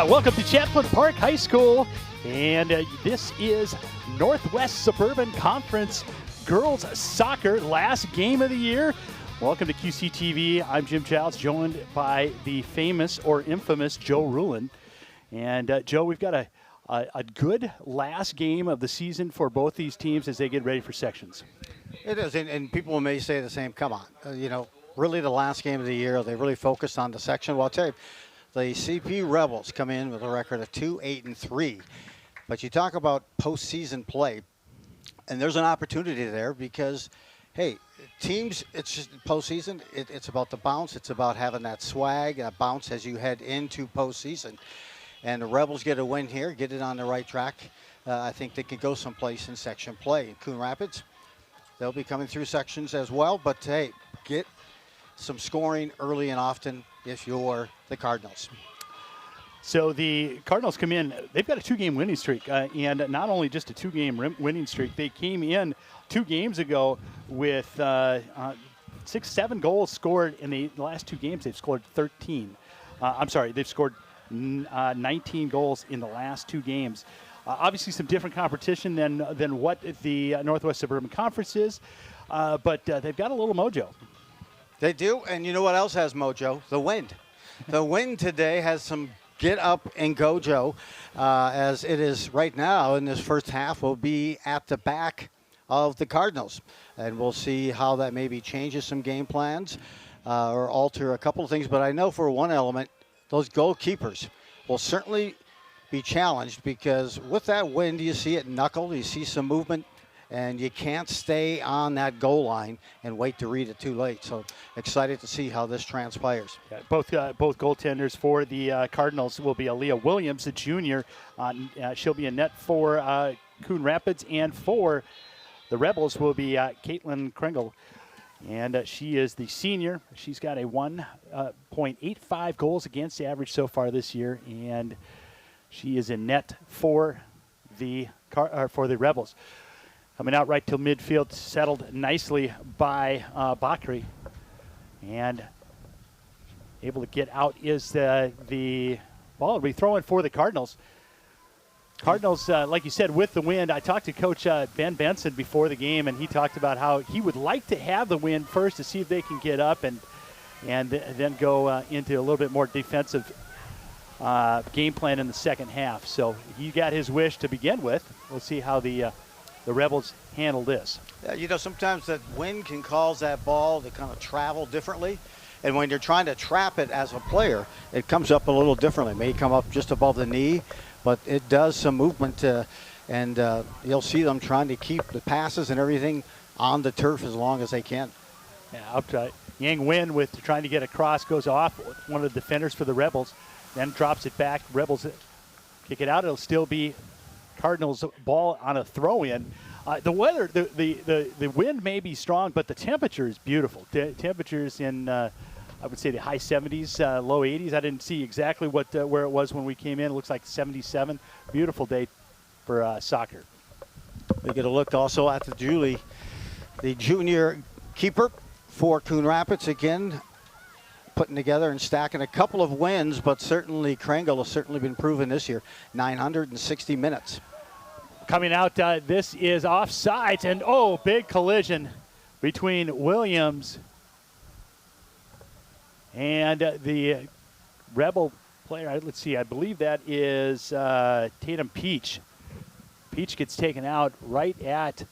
Welcome to Champlin Park High School, and this is Northwest Suburban Conference Girls Soccer last game of the year. Welcome to QCTV. I'm Jim Childs, joined by the famous or infamous Joe Rulin. And Joe, we've got a good last game of the season for both these teams as they get ready for sections. It is, and people may say the same. Come on, really the last game of the year. They really focused on the section. Well, I'll tell you, the CP Rebels come in with a record of 2-8-3. But you talk about postseason play, and there's an opportunity there because, hey, teams, it's just postseason. It's about the bounce. It's about having that swag, that bounce as you head into postseason. And the Rebels get a win here, get it on the right track. I think they could go someplace in section play. In Coon Rapids, they'll be coming through sections as well. But, hey, get some scoring early and often if you're the Cardinals. So the Cardinals come in, they've got a two-game winning streak, and not only just a two-game winning streak, they came in 2 games ago with 6-7 goals scored in the last 2 games. They've scored 13. They've scored 19 goals in the last 2 games. Obviously some different competition than what the Northwest Suburban Conference is, but they've got a little mojo. They do, and you know what else has mojo? The wind. The wind today has some get up and go, Joe, as it is right now in this first half will be at the back of the Cardinals. And we'll see how that maybe changes some game plans or alter a couple of things. But I know for one element, those goalkeepers will certainly be challenged because with that wind, you see it knuckle, you see some movement, and you can't stay on that goal line and wait to read it too late. So excited to see how this transpires. Yeah, both goaltenders for the Cardinals will be Aaliyah Williams, the junior. She'll be in net for Coon Rapids, and for the Rebels will be Caitlin Kringle. And she is the senior. She's got a 1.85 goals against average so far this year, and she is in net for the Rebels. Coming out right to midfield, settled nicely by Bakri. And able to get out is the ball. Will be throwing for the Cardinals. Cardinals, like you said, with the wind. I talked to Coach Ben Benson before the game, and he talked about how he would like to have the wind first to see if they can get up and then go into a little bit more defensive game plan in the second half. So he got his wish to begin with. We'll see how the Rebels handle this. Sometimes that wind can cause that ball to kind of travel differently. And when you're trying to trap it as a player, it comes up a little differently. It may come up just above the knee, but it does some movement. And you'll see them trying to keep the passes and everything on the turf as long as they can. Yeah, up to Yang Win with trying to get across, goes off one of the defenders for the Rebels, then drops it back. Rebels kick it out. It'll still be Cardinals ball on a throw-in. The weather, the wind may be strong, but the temperature is beautiful. Temperatures in, I would say, the high 70s, low 80s. I didn't see exactly where it was when we came in. It looks like 77. Beautiful day for soccer. We get a look also at the junior keeper for Coon Rapids again, putting together and stacking a couple of wins, but certainly Kringle has certainly been proven this year. 960 minutes. Coming out, this is offsides, and big collision between Williams and the Rebel player. Let's see, I believe that is Tatum Peach. Peach gets taken out right at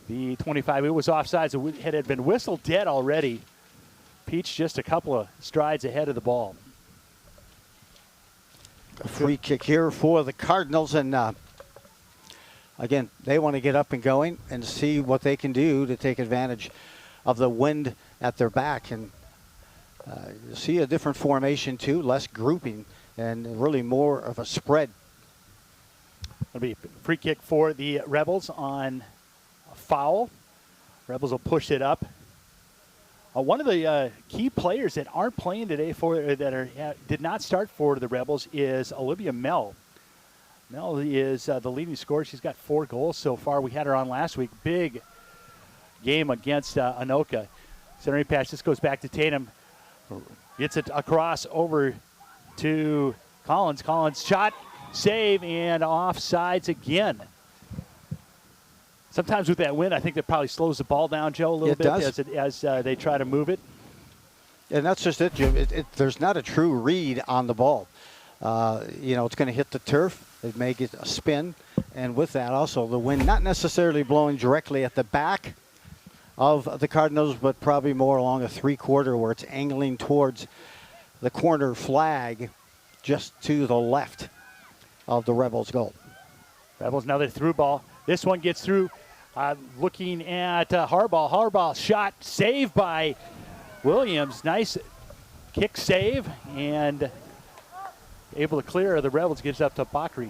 the 25. It was offsides. It had been whistled dead already. Peach just a couple of strides ahead of the ball. A free kick here for the Cardinals, and again, they want to get up and going and see what they can do to take advantage of the wind at their back. And you'll see a different formation too, less grouping, and really more of a spread. It'll be a free kick for the Rebels on a foul. Rebels will push it up. One of the key players that aren't playing today did not start for the Rebels is Olivia Mell. Mell is the leading scorer. She's got 4 goals so far. We had her on last week. Big game against Anoka. Centering pass. This goes back to Tatum. Gets it across over to Collins. Collins shot, save, and offsides again. Sometimes with that wind, I think that probably slows the ball down, Joe, a little bit as they try to move it. And that's just it, Jim. There's not a true read on the ball. It's going to hit the turf. It may get a spin. And with that, also the wind not necessarily blowing directly at the back of the Cardinals, but probably more along a three-quarter where it's angling towards the corner flag just to the left of the Rebels' goal. Rebels, another through ball. This one gets through. Looking at Harbaugh. Harbaugh shot, saved by Williams. Nice kick save, and able to clear. The Rebels gets up to Bakri.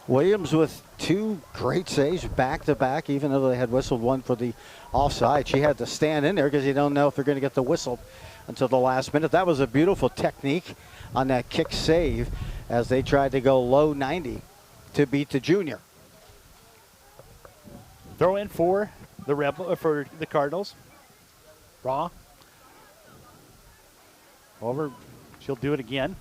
Williams with two great saves back-to-back, even though they had whistled one for the offside. She had to stand in there because you don't know if they're going to get the whistle until the last minute. That was a beautiful technique on that kick save as they tried to go low 90 to beat the junior. Throw in for the Cardinals. Raw. Over. She'll do it again.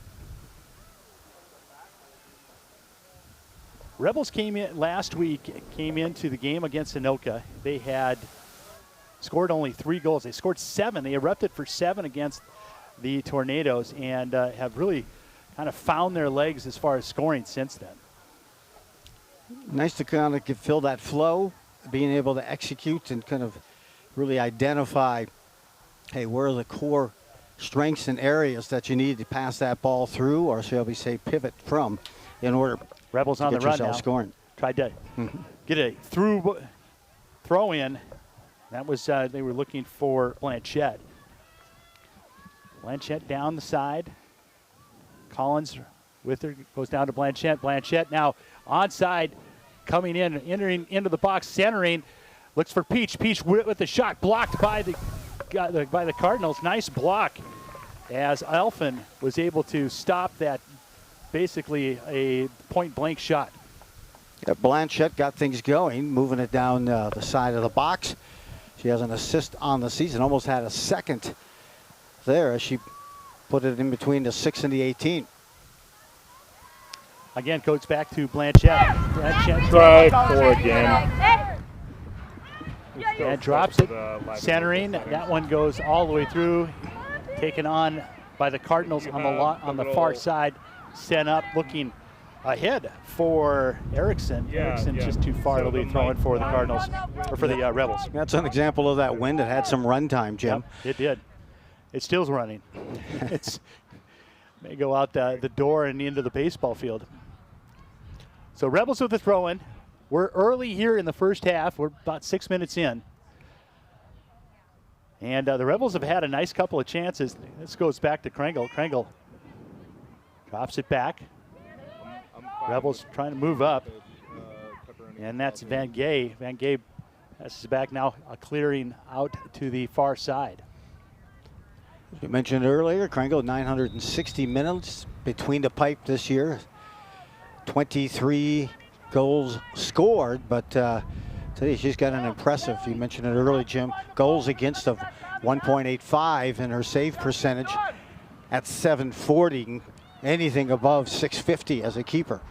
Rebels came in last week, came into the game against Anoka. They had scored only 3 goals. They scored 7. They erupted for 7 against the Tornadoes and have really kind of found their legs as far as scoring since then. Nice to kind of fill that flow, being able to execute and kind of really identify, hey, where are the core strengths and areas that you need to pass that ball through, or shall we say pivot from, in order Rebels to on get the run yourself now. Scoring. Tried to get a throw in. That was they were looking for Blanchette. Blanchette down the side. Collins with her goes down to Blanchette. Blanchette now onside, coming in, entering into the box, centering, looks for Peach. Peach with the shot blocked by the Cardinals. Nice block as Elfin was able to stop that. Basically a point-blank shot. Yeah, Blanchette got things going, moving it down the side of the box. She has an assist on the season, almost had a second there as she put it in between the 6 and the 18. Again, goes back to Blanchette. Blanchette Try 4 again. And drops it, centering. That one goes all the way through, taken on by the Cardinals on the far side. Sent up, looking ahead for Erickson. Erickson just too far. It'll be thrown for the Cardinals, or for the Rebels. That's an example of that wind that had some run time, Jim. Yep, it did. It still's running. It's may go out the door and into the baseball field. So Rebels with the throw-in. We're early here in the first half. We're about 6 minutes in. And the Rebels have had a nice couple of chances. This goes back to Kringle. Kringle drops it back. Rebels trying to move up. And that's Van Gay. Van Gay passes back now, clearing out to the far side. You mentioned earlier, Kringle 960 minutes between the pipe this year. 23 goals scored, but today she's got an impressive, you mentioned it earlier, Jim, goals against of 1.85 and her save percentage at 740. Anything above 650 as a keeper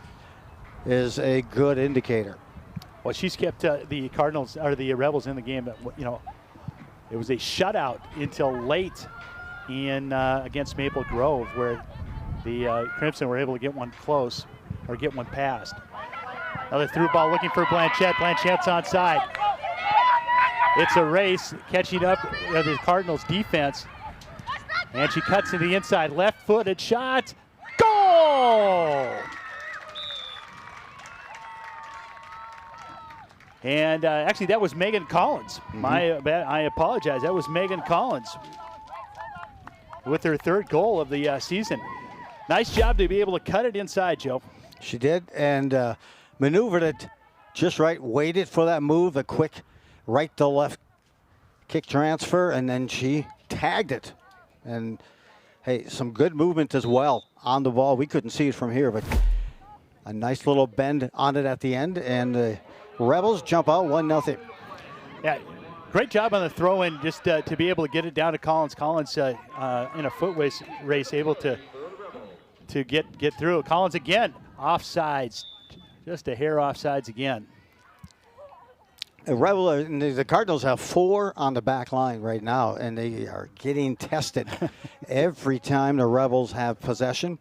is a good indicator. Well, she's kept the Cardinals or the Rebels in the game. You know, it was a shutout until late in against Maple Grove, where the Crimson were able to get one close or get one past. Another through ball looking for Blanchette. Blanchette's onside. It's a race catching up the Cardinals defense, and she cuts to the inside, left-footed shot. Goal! And actually, that was Megan Collins. I apologize. That was Megan Collins with her 3rd goal of the season. Nice job to be able to cut it inside, Joe. She did, and maneuvered it just right. Waited for that move, a quick right to left kick transfer, and then she tagged it. And hey, some good movement as well on the ball. We couldn't see it from here, but a nice little bend on it at the end, and the Rebels jump out 1-0. Yeah, great job on the throw-in, just to be able to get it down to Collins. Collins in a foot race able to to get through. Collins again, offsides, just a hair offsides again. The Cardinals have 4 on the back line right now, and they are getting tested every time the Rebels have possession.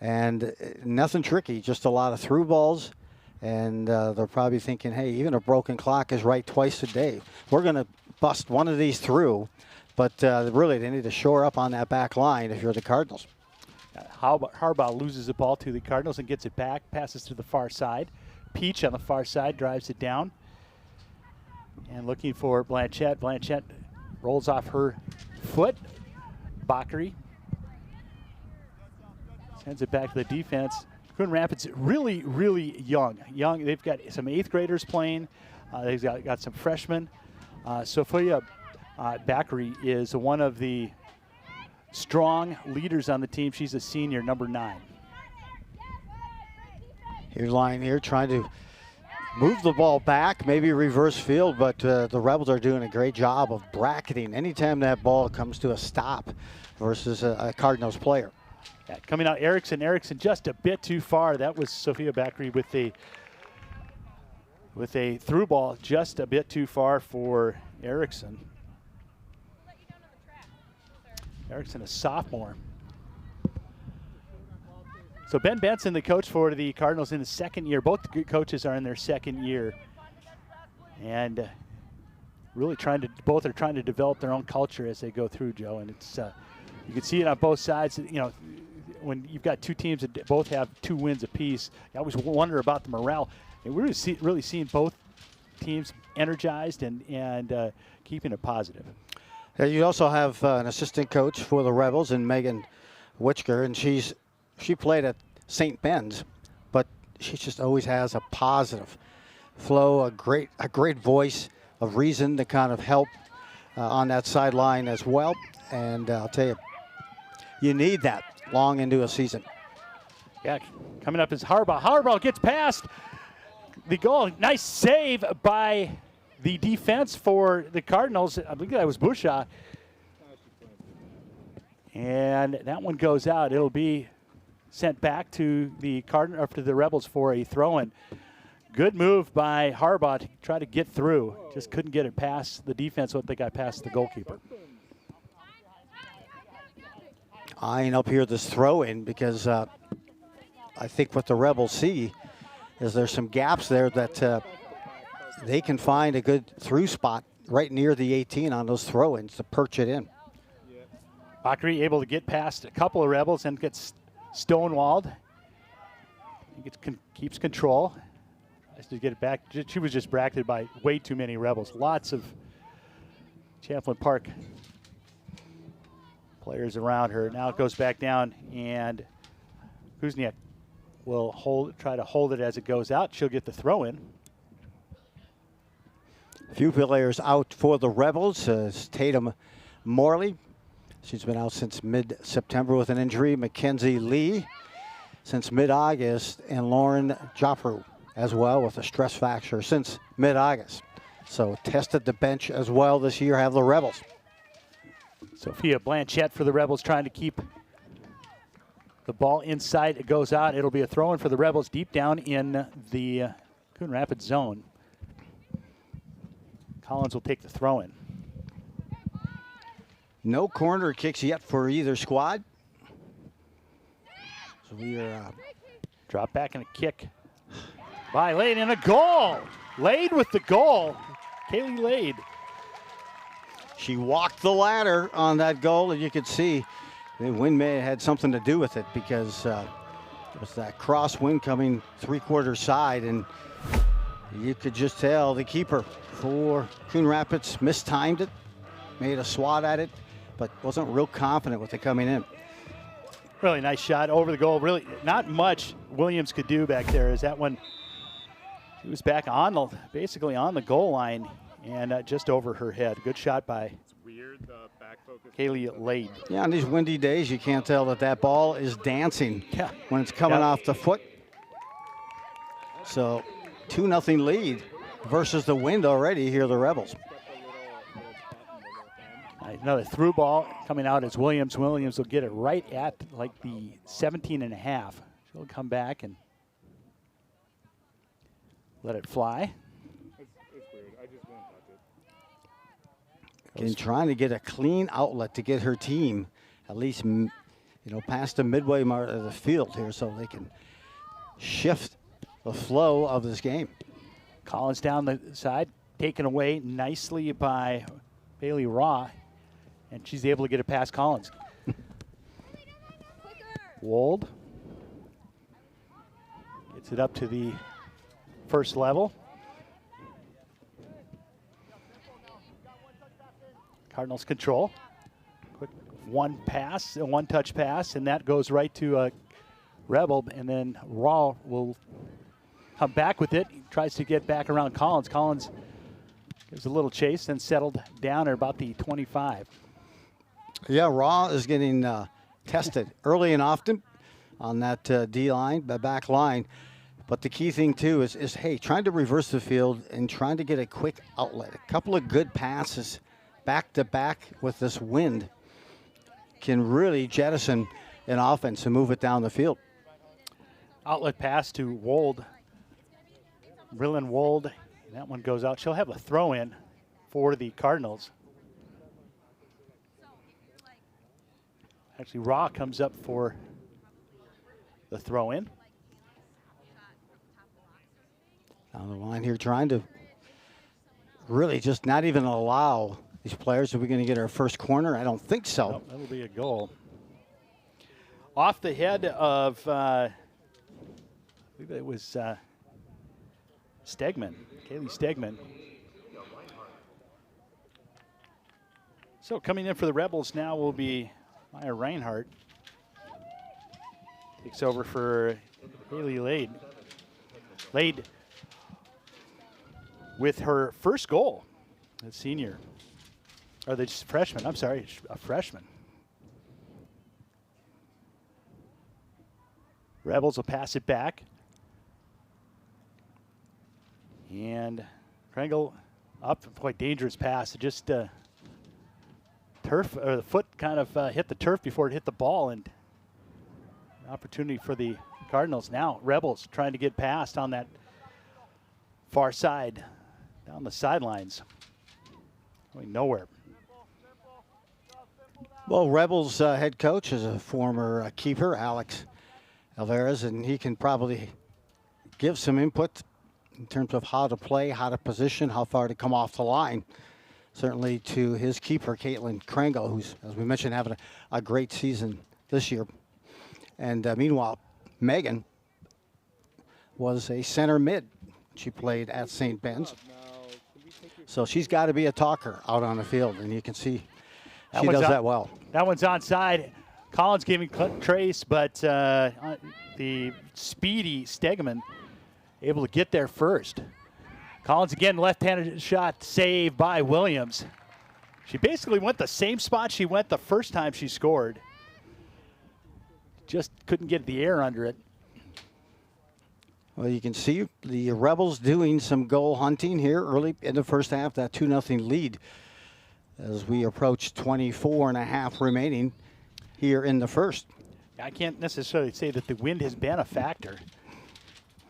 And nothing tricky, just a lot of through balls. And they're probably thinking, hey, even a broken clock is right twice a day. We're going to bust one of these through. But really, they need to shore up on that back line if you're the Cardinals. Harbaugh loses the ball to the Cardinals and gets it back, passes to the far side. Peach on the far side drives it down. And looking for Blanchette. Blanchette rolls off her foot. Bakary sends it back to the defense. Coon Rapids really, really young. They've got some 8th graders playing. They've got some freshmen. Sophia Bakary is one of the strong leaders on the team. She's a senior, number 9. Here's line here trying to move the ball back, maybe reverse field, but the Rebels are doing a great job of bracketing anytime that ball comes to a stop versus a Cardinals player. Yeah, coming out, Erickson just a bit too far. That was Sophia Bakary with a through ball just a bit too far for Erickson. Erickson, a sophomore. So Ben Benson, the coach for the Cardinals in the 2nd year. Both coaches are in their 2nd year. And really both are trying to develop their own culture as they go through, Joe. And it's you can see it on both sides. You know, when you've got 2 teams that both have 2 wins apiece, I always wonder about the morale. And we're really seeing both teams energized and keeping it positive. You also have an assistant coach for the Rebels in Megan Witchker, and she played at St. Ben's, but she just always has a positive flow, a great voice of reason to kind of help on that sideline as well. And I'll tell you, you need that long into a season. Yeah, coming up is Harbaugh. Harbaugh gets past the goal. Nice save by the defense for the Cardinals. I believe that was Bushaw. And that one goes out. It'll be sent back to the Rebels for a throw-in. Good move by Harbaugh to try to get through. Just couldn't get it past the defense once they got past the goalkeeper. Eyeing up here this throw-in because I think what the Rebels see is there's some gaps there that they can find a good through spot right near the 18 on those throw-ins to perch it in. Bakary able to get past a couple of Rebels and gets stonewalled. He keeps control. Tries to get it back. She was just bracketed by way too many Rebels. Lots of Champlin Park players around her. Now it goes back down, and Kuzniak will try to hold it as it goes out. She'll get the throw in. A few players out for the Rebels. Tatum Morley. She's been out since mid-September with an injury. Mackenzie Lee since mid-August, and Lauren Joffre as well with a stress fracture since mid-August. So tested the bench as well this year have the Rebels. Sophia Blanchette for the Rebels trying to keep the ball inside. It goes out. It'll be a throw-in for the Rebels deep down in the Coon Rapids zone. Collins will take the throw-in. No corner kicks yet for either squad. So we are drop back and a kick by Lade and a goal. Lade with the goal. Kaylee Lade. She walked the ladder on that goal, and you could see the wind may have had something to do with it because it was that crosswind coming three-quarter side, and you could just tell the keeper for Coon Rapids mistimed it, made a swat at it, but wasn't real confident with it coming in. Really nice shot over the goal. Really not much Williams could do back there as that one, she was back on basically on the goal line and just over her head. Good shot by Kaylee Lade. Yeah, on these windy days, you can't tell that ball is dancing when it's coming off the foot. So 2-0 lead versus the wind already here, the Rebels. Another through ball coming out as Williams. Williams will get it right at like the 17.5. She'll come back and let it fly. It's weird. I just won't touch it. Again, trying to get a clean outlet to get her team at least, past the midway mark of the field here so they can shift the flow of this game. Collins down the side, taken away nicely by Bailey Raw, and she's able to get it past Collins. Wold gets it up to the first level. Cardinals control. Quick one-touch pass, and that goes right to Rebel, and then Raw will come back with it. He tries to get back around Collins. Collins gives a little chase, then settled down at about the 25. Yeah, Raw is getting tested early and often on that D-line, the back line. But the key thing, too, is, hey, trying to reverse the field and trying to get a quick outlet. A couple of good passes back-to-back with this wind can really jettison an offense and move it down the field. Outlet pass to Wold. Rillen Wold. That one goes out. She'll have a throw-in for the Cardinals. Actually, Raw comes up for the throw-in. Down the line here, trying to really just not even allow these players. Are we going to get our first corner? I don't think so. Nope, that'll be a goal. Off the head of, I believe it was Stegman, Kaylee Stegman. So coming in for the Rebels now will be Maya Reinhardt. Takes over for Haley Lade. Lade with her first goal, a senior. Or the freshman, I'm sorry, a freshman. Rebels will pass it back. And Kringle up, quite dangerous pass. Just the foot kind of hit the turf before it hit the ball, and an opportunity for the Cardinals. Now Rebels trying to get past on that far side, down the sidelines. Going nowhere. Well, Rebels head coach is a former keeper, Alex Alvarez, and he can probably give some input in terms of how to play, how to position, how far to come off the line. Certainly to his keeper, Caitlin Krangle, who's, as we mentioned, having a great season this year. And meanwhile, Megan was a center mid. She played at St. Ben's. So she's got to be a talker out on the field, and you can see she does that well. That one's onside. Collins giving trace, but the speedy Stegman able to get there first. Collins again, left-handed shot, save by Williams. She basically went the same spot she went the first time she scored. Just couldn't get the air under it. Well, you can see the Rebels doing some goal hunting here early in the first half, that 2-0 lead as we approach 24.5 remaining here in the first. I can't necessarily say that the wind has been a factor.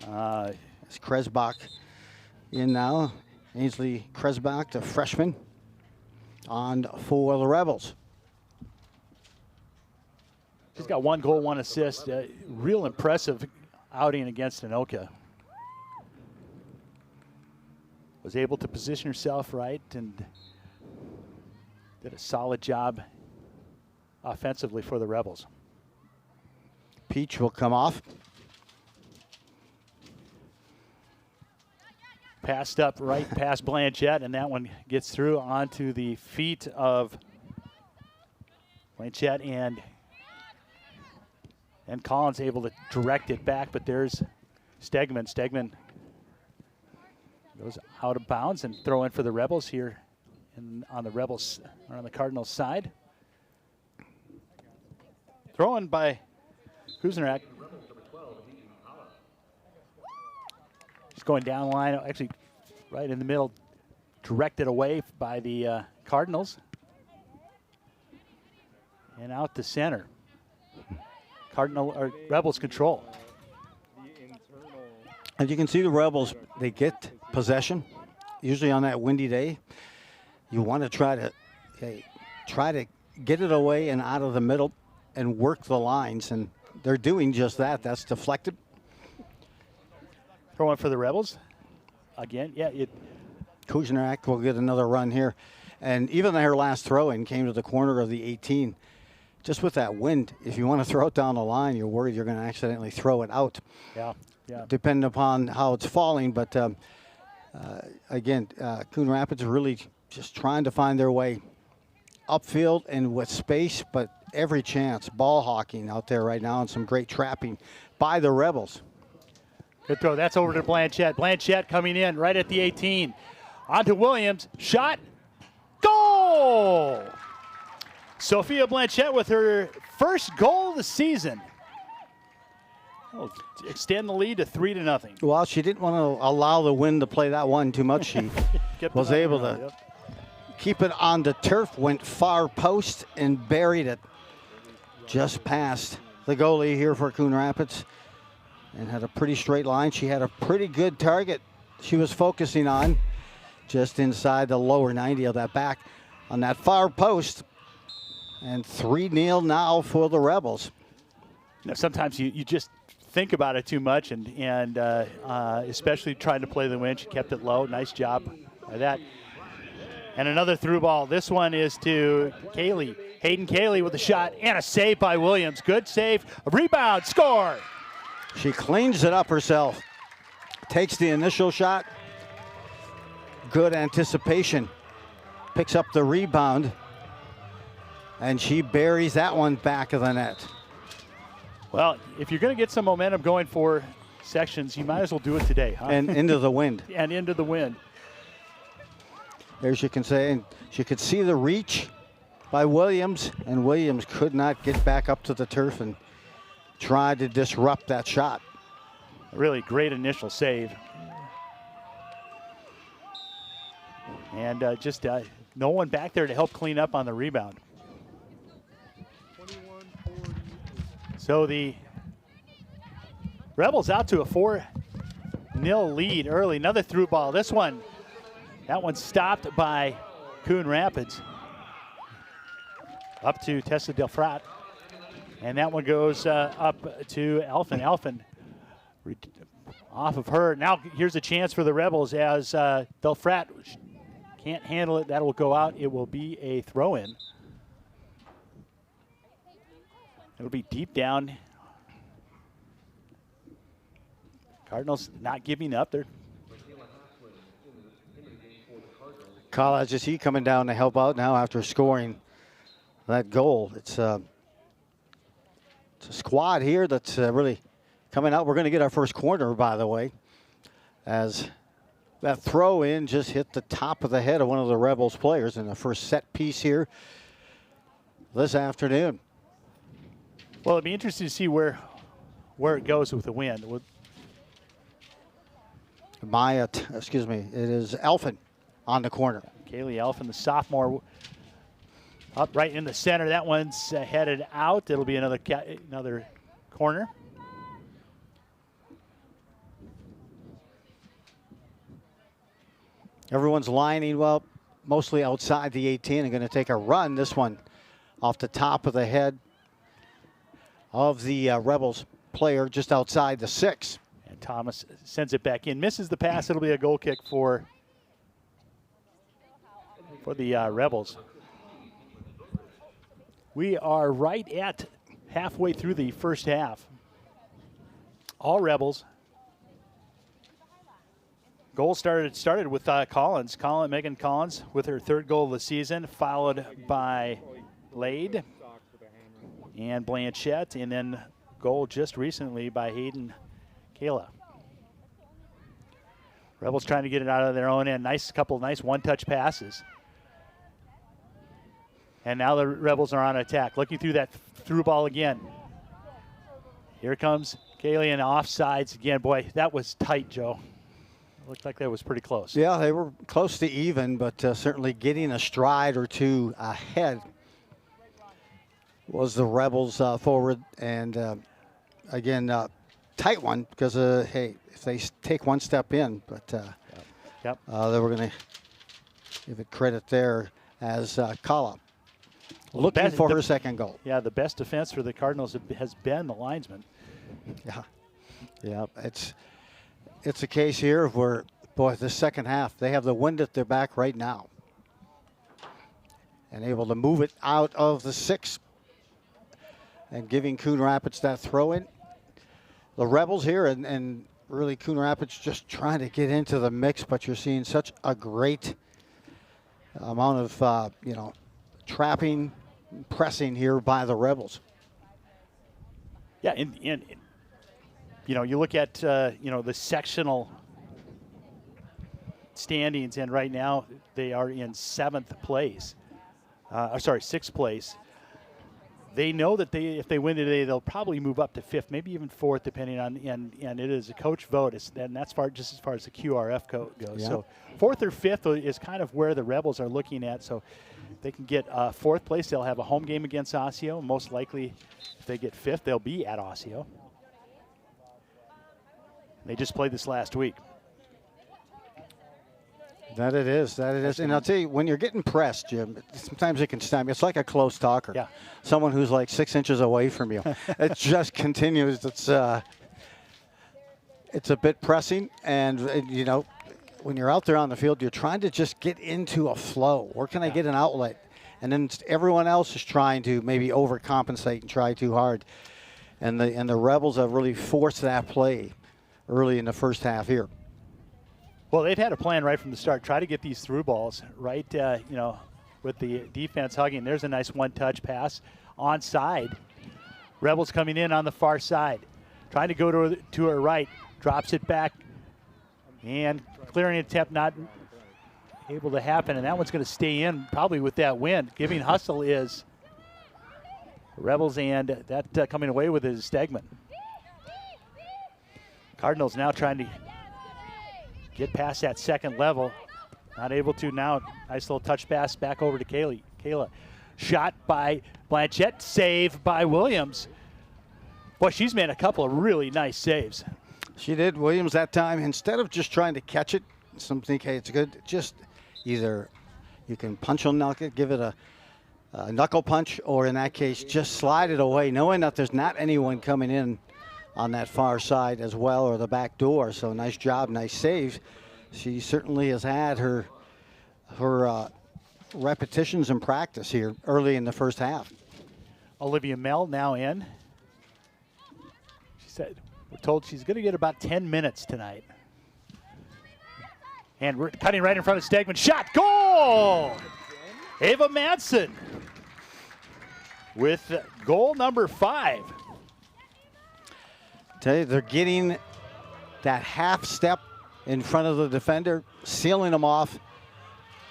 It's Kresbach in now. Ainsley Kresbach, the freshman, on for the Rebels. She's got 1 goal, 1 assist. Real impressive outing against Anoka. Was able to position herself right and did a solid job offensively for the Rebels. Peach will come off. Passed up right past Blanchette, and that one gets through onto the feet of Blanchette, and Collins able to direct it back, but there's Stegman. Stegman goes out of bounds and throw in for the Rebels here on the Rebels, or on the Cardinals side. Throw in by Kuznarak. He's going down line, actually right in the middle, directed away by the Cardinals. And out to center. Cardinal or Rebels control. The internal. As you can see, the Rebels, they get possession. Usually on that windy day, you want to try to get it away and out of the middle and work the lines, and they're doing just that. That's deflected. Throw one for the Rebels. Again, yeah. Kuznarak will get another run here. And even their last throw-in came to the corner of the 18. Just with that wind, if you want to throw it down the line, you're worried you're going to accidentally throw it out. Yeah, yeah. Depending upon how it's falling. But again, Coon Rapids are really just trying to find their way upfield and with space, but every chance. Ball hawking out there right now and some great trapping by the Rebels. Good throw. That's over to Blanchette. Blanchette coming in right at the 18. On to Williams. Shot. Goal! Sophia Blanchette with her first goal of the season. Oh, extend the lead to 3-0. Well, she didn't want to allow the wind to play that one too much. She was able to keep it on the turf, went far post and buried it just past the goalie here for Coon Rapids, and had a pretty straight line. She had a pretty good target she was focusing on, just inside the lower 90 of that back on that far post. And 3-0 now for the Rebels. You know, sometimes you just think about it too much, and especially trying to play the wind. She kept it low. Nice job by that. And another through ball. This one is to Kaylee. Hayden Kaylee with a shot and a save by Williams. Good save. A rebound. Score. She cleans it up herself. Takes the initial shot. Good anticipation. Picks up the rebound. And she buries that one back of the net. Well, if you're going to get some momentum going for sections, you might as well do it today, huh? And into the wind. And into the wind. As you can say, and you could see the reach by Williams, and Williams could not get back up to the turf and tried to disrupt that shot. Really great initial save. And just no one back there to help clean up on the rebound. So the Rebels out to a 4-0 lead early. Another through ball. This one, that one stopped by Coon Rapids. Up to Tessa Delfrat. And that one goes up to Elfin. Elfin off of her. Now here's a chance for the Rebels as Delfrat can't handle it. That will go out. It will be a throw-in. It'll be deep down. Cardinals not giving up. They're Kyle, as you see, coming down to help out now after scoring that goal. It's a squad here that's really coming out. We're going to get our first corner, by the way, as that throw in just hit the top of the head of one of the Rebels players in the first set piece here this afternoon. Well, it'd be interesting to see where it goes with the wind. It is Elfin on the corner. Kaylee Elfin, the sophomore, up right in the center. That one's headed out. It'll be another corner. Everyone's lining, well, mostly outside the 18 and going to take a run. This one off the top of the head of the Rebels player just outside the 6. And Thomas sends it back in. Misses the pass. It'll be a goal kick for the Rebels. We are right at halfway through the first half. All Rebels. Goal started with Megan Collins with her third goal of the season, followed by Lade and Blanchette, and then goal just recently by Hayden Kayla. Rebels trying to get it out of their own end. Couple of nice one-touch passes. And now the Rebels are on attack. Looking through that through ball again. Here comes Kaylee and offsides again. Boy, that was tight, Joe. Looked like that was pretty close. Yeah, they were close to even, but certainly getting a stride or two ahead. was the Rebels forward, and again, tight one because hey, if they take one step in, but they were going to give it credit there as Kala looking for her second goal. Yeah, the best defense for the Cardinals has been the linesman. Yeah, it's a case here of where, boy, the second half, they have the wind at their back right now. And able to move it out of the 6 and giving Coon Rapids that throw in. The Rebels here and really Coon Rapids just trying to get into the mix, but you're seeing such a great amount of, trapping, pressing here by the Rebels. Yeah, and you look at, the sectional standings, and right now they are in 7th place. 6th place. They know that if they win today, they'll probably move up to 5th, maybe even 4th, depending on, and it is a coach vote, and that's just as far as the QRF goes. Yeah. So 4th or 5th is kind of where the Rebels are looking at. So if they can get 4th place, they'll have a home game against Osseo. Most likely, if they get 5th, they'll be at Osseo. They just played this last week. That it is. And I'll tell you, when you're getting pressed, Jim, sometimes it can stem. It's like a close talker. Yeah. Someone who's like 6 inches away from you. It just continues. It's a bit pressing. And, when you're out there on the field, you're trying to just get into a flow. Where can I get an outlet? And then everyone else is trying to maybe overcompensate and try too hard. And the Rebels have really forced that play early in the first half here. Well, they've had a plan right from the start. Try to get these through balls, right, with the defense hugging. There's a nice one-touch pass onside. Rebels coming in on the far side. Trying to go to her right. Drops it back. And clearing attempt not able to happen. And that one's going to stay in probably with that wind. Giving hustle is Rebels, and that coming away with is Stegman. Cardinals now trying to get past that second level. Not able to now. Nice little touch pass back over to Kayla. Shot by Blanchette. Save by Williams. Boy, she's made a couple of really nice saves. She did. Williams that time, instead of just trying to catch it, some think, hey, it's good. Just either you can punch on knuckle, give it a knuckle punch, or in that case, just slide it away, knowing that there's not anyone coming in on that far side as well, or the back door. So nice job, nice save. She certainly has had her repetitions in practice here early in the first half. Olivia Mell now in. She said, we're told she's going to get about 10 minutes tonight. And we're cutting right in front of Stegman. Shot, goal! Ava Madsen with goal number 5. Tell you, they're getting that half step in front of the defender, sealing them off,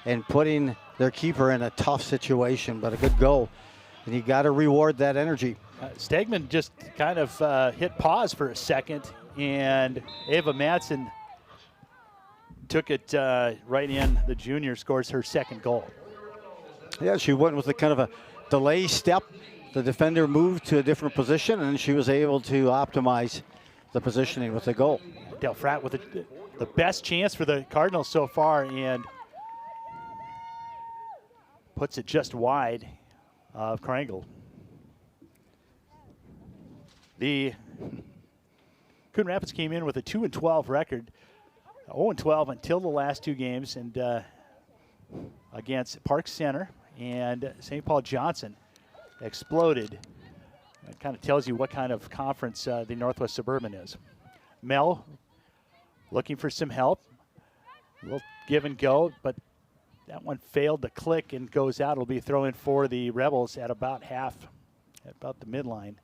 and putting their keeper in a tough situation, but a good goal. And you got to reward that energy. Stegman just kind of hit pause for a second, and Ava Madsen took it right in. The junior scores her second goal. Yeah, she went with a kind of a delay step. The defender moved to a different position, and she was able to optimize the positioning with the goal. Del Fratt with the best chance for the Cardinals so far, and puts it just wide of Krangle. The Coon Rapids came in with a 2-12 record, 0-12 until the last 2 games, and against Park Center and St. Paul Johnson. Exploded. It kind of tells you what kind of conference the Northwest Suburban is. Mel looking for some help. A little give and go, but that one failed to click and goes out. It'll be thrown for the Rebels at about the midline.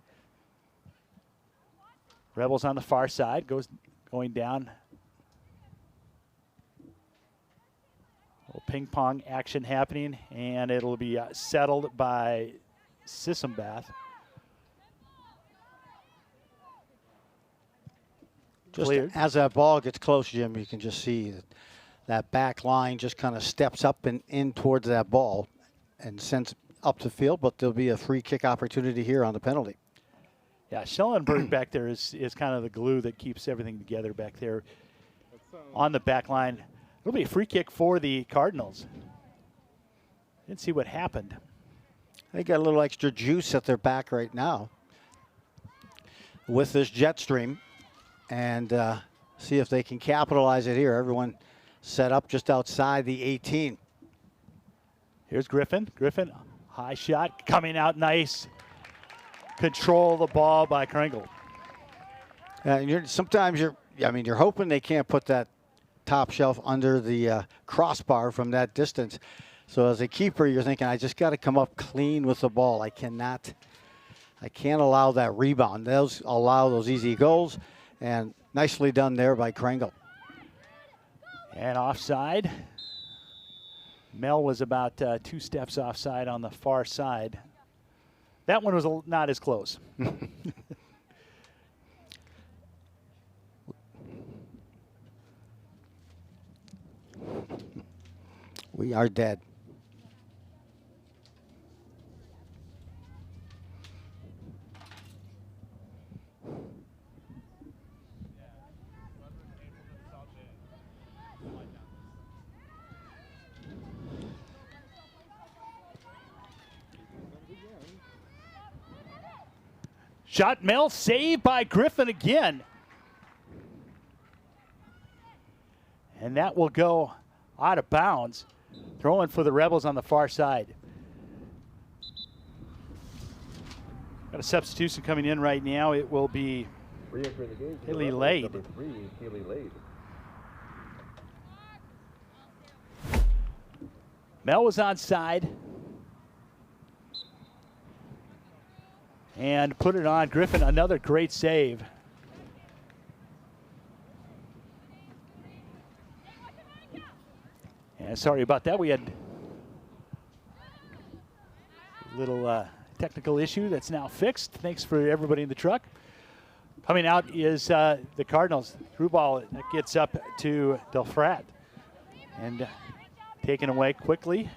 Rebels on the far side, going down. A little ping pong action happening, and it'll be settled by Sissembath. Just Cleared. as that ball gets close, Jim, you can just see that back line just kind of steps up and in towards that ball and sends up the field, but there'll be a free kick opportunity here on the penalty. Yeah, Schellenberg back there is kind of the glue that keeps everything together back there on the back line. It'll be a free kick for the Cardinals. Didn't see what happened. They got a little extra juice at their back right now with this jet stream, and see if they can capitalize it here. Everyone set up just outside the 18. Here's Griffin. Griffin, high shot, coming out nice. Control the ball by Kringle. And sometimes you're hoping they can't put that top shelf under the crossbar from that distance. So as a keeper, you're thinking, I just got to come up clean with the ball. I can't allow that rebound. Those allow those easy goals, and nicely done there by Kringle. And offside. Mel was about 2 steps offside on the far side. That one was not as close. We are dead. Shot Mel, saved by Griffin again. And that will go out of bounds. Throwing for the Rebels on the far side. Got a substitution coming in right now. It will be Haley Lade. Mel was onside. And put it on Griffin. Another great save. And sorry about that. We had a little technical issue that's now fixed. Thanks for everybody in the truck. Coming out is the Cardinals. Through ball that gets up to Delfrat. And taken away quickly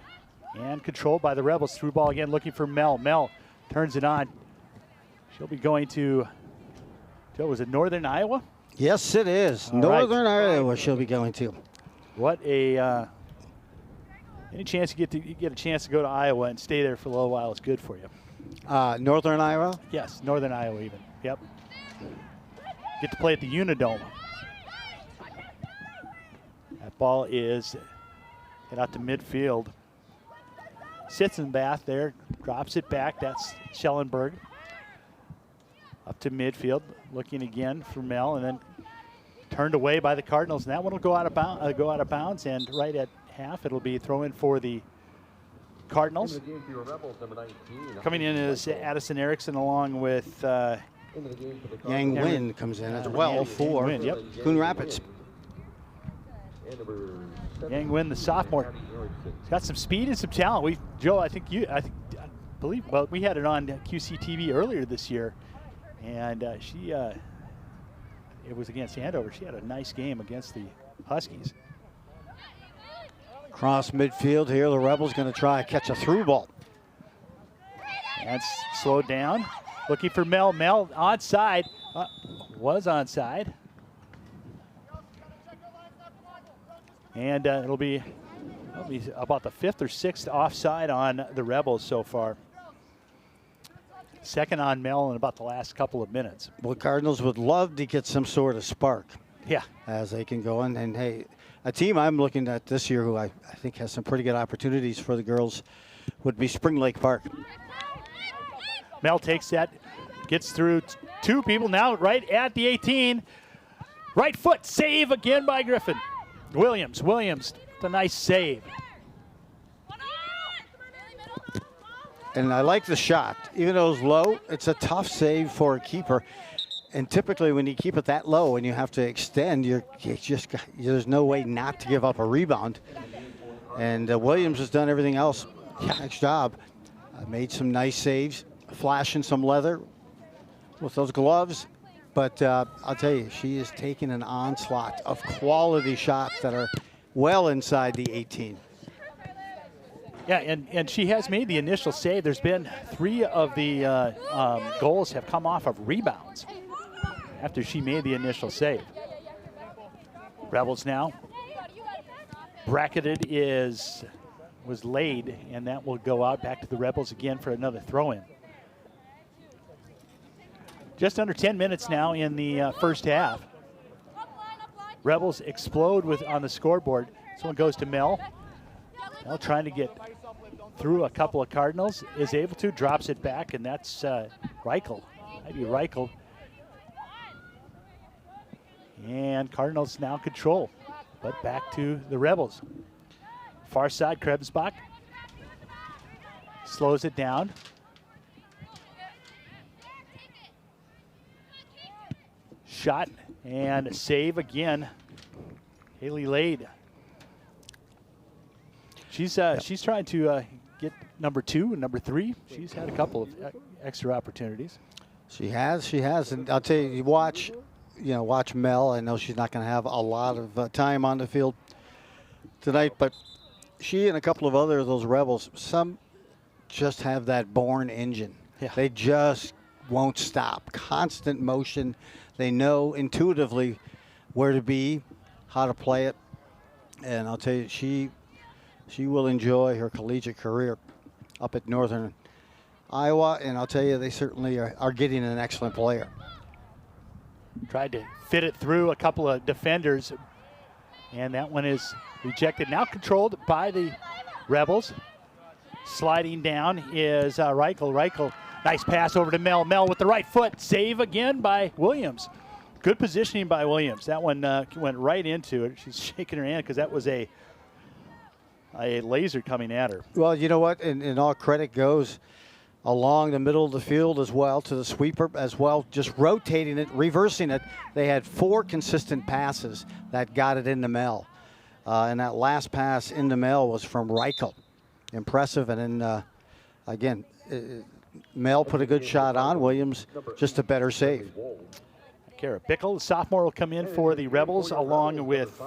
and controlled by the Rebels. Through ball again, looking for Mel. Mel turns it on. She'll be going to, Joe, was it Northern Iowa? Yes, it is. All Northern right. Iowa she'll be going to. What a, any chance you get a chance to go to Iowa and stay there for a little while is good for you. Northern Iowa? Yes, Northern Iowa even. Yep. Get to play at the Unidome. That ball is hit out to midfield. Sits in Bath there, drops it back. That's Schellenberg. Up to midfield, looking again for Mel, and then turned away by the Cardinals. And that one will go out of bounds, and right at half, it'll be throw in for the Cardinals. Coming in is Addison Erickson along with Yang Win comes in as well for Coon Rapids. Yang Win, the sophomore, he's got some speed and some talent. Joe, I believe we had it on QCTV earlier this year. And it was against Andover. She had a nice game against the Huskies. Cross midfield here. The Rebels going to try to catch a through ball. And slowed down. Looking for Mel. Mel onside. Was onside. And it'll be about the 5th or 6th offside on the Rebels so far. Second on Mel in about the last couple of minutes. Well, Cardinals would love to get some sort of spark. Yeah. As they can go in. And, hey, a team I'm looking at this year who I think has some pretty good opportunities for the girls would be Spring Lake Park. Mel takes that, gets through 2 people now right at the 18. Right foot, save again by Griffin. Williams, it's a nice save. And I like the shot. Even though it's low, it's a tough save for a keeper. And typically when you keep it that low and you have to extend, there's no way not to give up a rebound. And Williams has done everything else. Nice job. Made some nice saves, flashing some leather with those gloves. But I'll tell you, she is taking an onslaught of quality shots that are well inside the 18. Yeah, and she has made the initial save. There's been 3 of the goals have come off of rebounds after she made the initial save. Rebels now. Bracketed was laid, and that will go out back to the Rebels again for another throw-in. Just under 10 minutes now in the first half. Rebels explode on the scoreboard. This one goes to Mel. Mel trying to get through a couple of Cardinals, is able to, drops it back, and that's Reichel. Maybe Reichel. And Cardinals now control, but back to the Rebels. Far side, Krebsbach slows it down. Shot and save again. Haley Lade. She's trying to get number 2 and number 3. She's had a couple of extra opportunities. She has, and I'll tell you, watch Mel. I know she's not going to have a lot of time on the field tonight, but she and a couple of other of those Rebels, some just have that born engine. Yeah. They just won't stop. Constant motion. They know intuitively where to be, how to play it, and I'll tell you, she will enjoy her collegiate career up at Northern Iowa, and I'll tell you, they certainly are getting an excellent player. Tried to fit it through a couple of defenders, and that one is rejected. Now controlled by the Rebels. Sliding down is Reichel. Reichel, nice pass over to Mel. Mel with the right foot. Save again by Williams. Good positioning by Williams. That one went right into it. She's shaking her hand because that was a laser coming at her. Well, you know what? And all credit goes along the middle of the field as well to the sweeper as well, just rotating it, reversing it. They had 4 consistent passes that got it into Mel. And that last pass into Mel was from Reichel. Impressive. And then, again, Mel put a good shot on. Williams, just a better save. Kara Bickle, the sophomore, will come in for the Rebels along with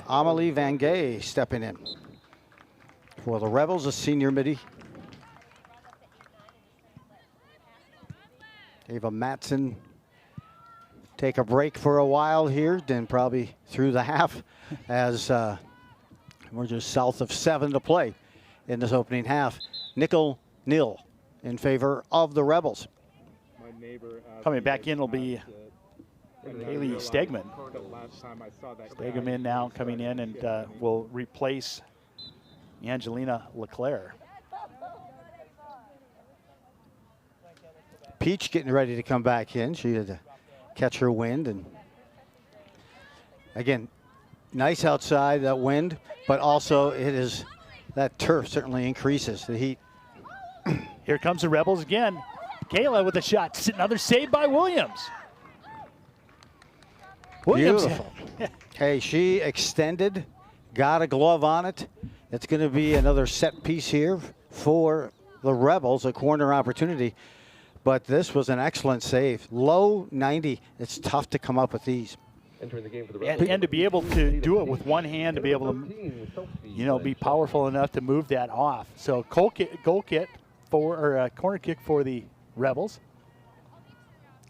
Amelie Van Gay stepping in. For the Rebels, a senior midi. Ava Matson take a break for a while here, then probably through the half as we're just south of 7 to play in this opening half. Nickel nil in favor of the Rebels. Coming back in will be Haley Stegman. Stegman in now, coming in, and will replace Angelina LeClaire. Peach getting ready to come back in. She had to catch her wind. And again, nice outside, that wind, but also it is, that turf certainly increases the heat. Here comes the Rebels again. Kayla with a shot. Another save by Williams. Beautiful. Hey, she extended, got a glove on it. It's going to be another set piece here for the Rebels, a corner opportunity. But this was an excellent save. Low 90. It's tough to come up with these. Entering the game for the And to be able to do it with one hand, to be able to, be powerful enough to move that off. So goal kick for corner kick for the Rebels.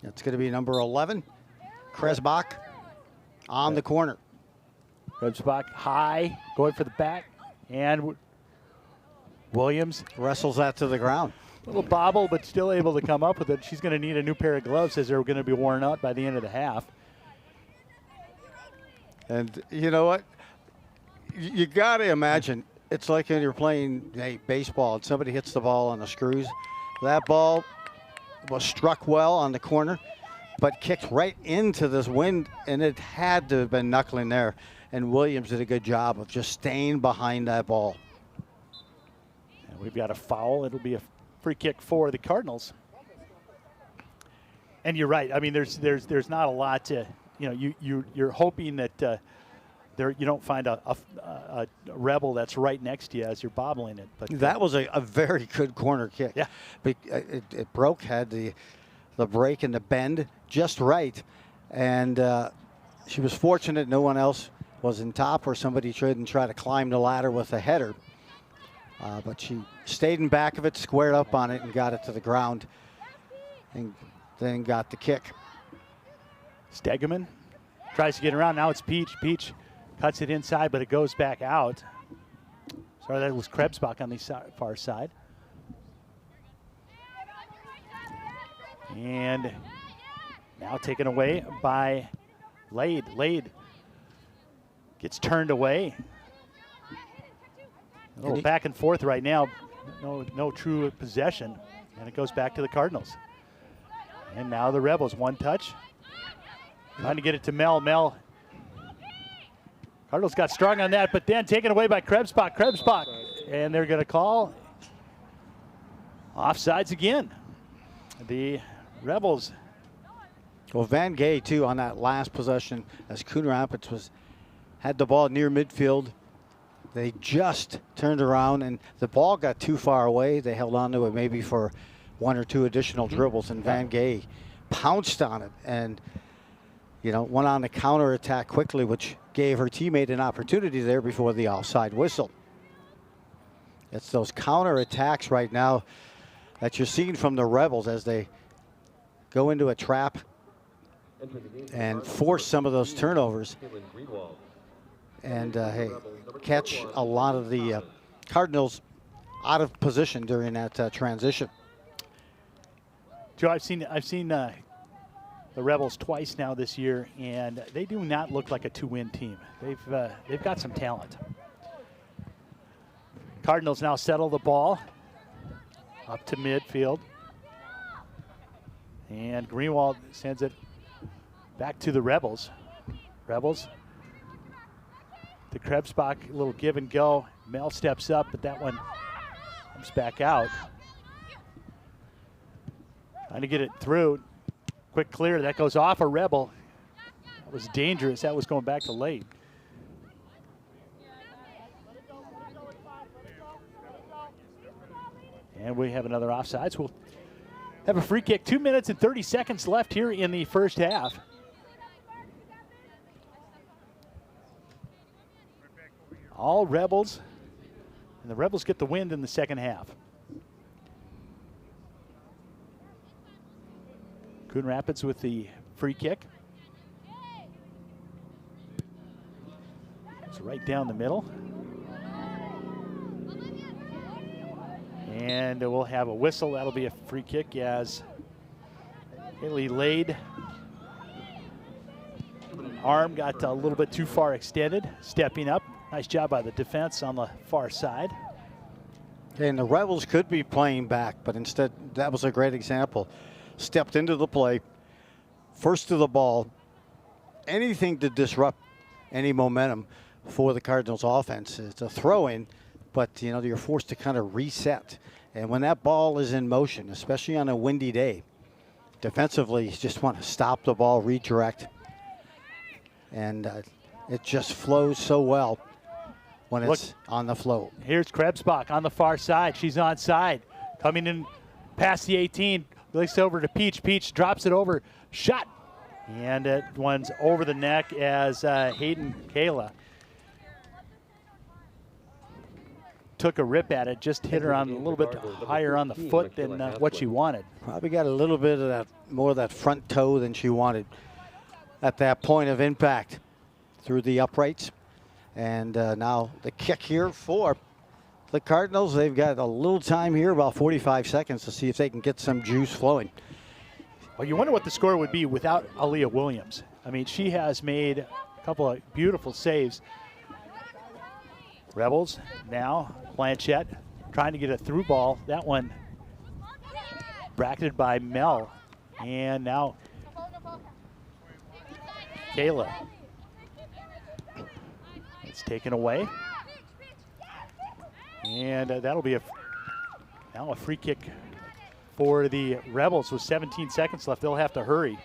It's going to be number 11, Krebsbach, on the corner. Krebsbach high, going for the back, and Williams wrestles that to the ground. Little bobble, but still able to come up with it. She's going to need a new pair of gloves as they're going to be worn out by the end of the half. And you know what? You got to imagine, it's like when you're playing baseball and somebody hits the ball on the screws. That ball was struck well on the corner, but kicked right into this wind, and it had to have been knuckling there. And Williams did a good job of just staying behind that ball. And we've got a foul. It'll be a free kick for the Cardinals. And you're right. I mean, there's not a lot to, you're hoping that you don't find a Rebel that's right next to you as you're bobbling it. But that was a very good corner kick. Yeah, it broke, had the break and the bend just right, and she was fortunate no one else was in top, or somebody try to climb the ladder with a header. But she stayed in back of it, squared up on it, and got it to the ground, and then got the kick. Stegeman tries to get around. Now it's Peach. Peach cuts it inside, but it goes back out. Sorry, that was Krebsbach on the far side. And now taken away by Lade. Lade gets turned away. A little back and forth right now. No true possession. And it goes back to the Cardinals. And now the Rebels, one touch. Trying to get it to Mel. Mel. Cardinals got strong on that, but then taken away by Krebsbach. Krebsbach. And they're going to call offsides again. The Rebels. Well, Van Gay, too, on that last possession, as Coon Rapids had the ball near midfield. They just turned around, and the ball got too far away. They held on to it maybe for one or two additional dribbles, and Van Gay pounced on it and, you know, went on the counter attack quickly, which gave her teammate an opportunity there before the offside whistle. It's those counter attacks right now that you're seeing from the Rebels as they go into a trap and force some of those turnovers and catch a lot of the Cardinals out of position during that transition. Joe, I've seen the Rebels twice now this year, and they do not look like a two-win team. They've got some talent. Cardinals now settle the ball up to midfield, and Greenwald sends it back to the Rebels. Rebels to Krebsbach, a little give and go. Mel steps up, but that one comes back out. Trying to get it through. Quick clear, that goes off a Rebel. That was dangerous. That was going back to late. And we have another offsides. We'll have a free kick. 2 minutes and 30 seconds left here in the first half. All Rebels, and the Rebels get the win in the second half. Coon Rapids with the free kick. It's right down the middle. And we'll have a whistle. That'll be a free kick as Haley Lade. Arm got a little bit too far extended, stepping up. Nice job by the defense on the far side. And the Rebels could be playing back, but instead, that was a great example. Stepped into the play, first to the ball, anything to disrupt any momentum for the Cardinals offense. It's a throw-in, but you know, you're forced to kind of reset. And when that ball is in motion, especially on a windy day, defensively, you just want to stop the ball, redirect. And it just flows so well when it's on the float. Here's Krebsbach on the far side. She's onside. Coming in past the 18. Looks over to Peach. Peach drops it over. Shot. And it one's over the neck as Hayden Kayla took a rip at it. Just hit her on a little bit higher on the foot than what she wanted. Probably got a little bit of that, more of that front toe than she wanted at that point of impact through the uprights. And now the kick here for the Cardinals. They've got a little time here, about 45 seconds, to see if they can get some juice flowing. Well, you wonder what the score would be without Aaliyah Williams. I mean, she has made a couple of beautiful saves. Rebels now, Blanchette trying to get a through ball. That one bracketed by Mel. And now Kayla. It's taken away. And that'll be now a free kick for the Rebels with 17 seconds left. They'll have to hurry.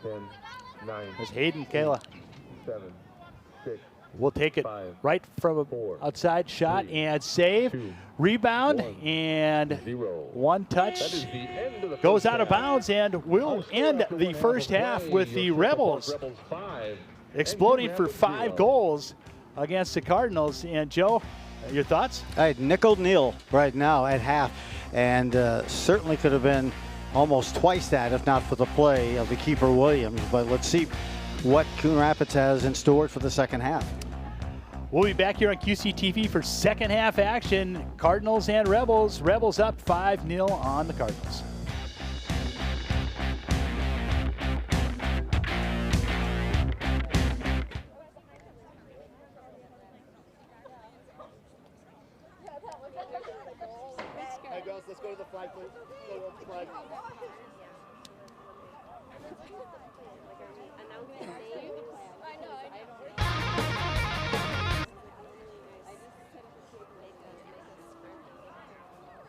10, 9. There's Hayden Kayla. 7, 6. We'll take it 5, right from a 4, outside shot 3, and save. 2, Rebound 1, and 0. one touch goes out of bounds, and we'll end the first half with the Rebels exploding for 5 goals against the Cardinals. And Joe, your thoughts? Nickel nil right now at half, and certainly could have been almost twice that if not for the play of the keeper Williams. But let's see what Coon Rapids has in store for the second half. We'll be back here on QCTV for second half action. Cardinals and Rebels. Rebels up 5-0 on the Cardinals. Hey girls, let's go to the flag, please. Go to the flag.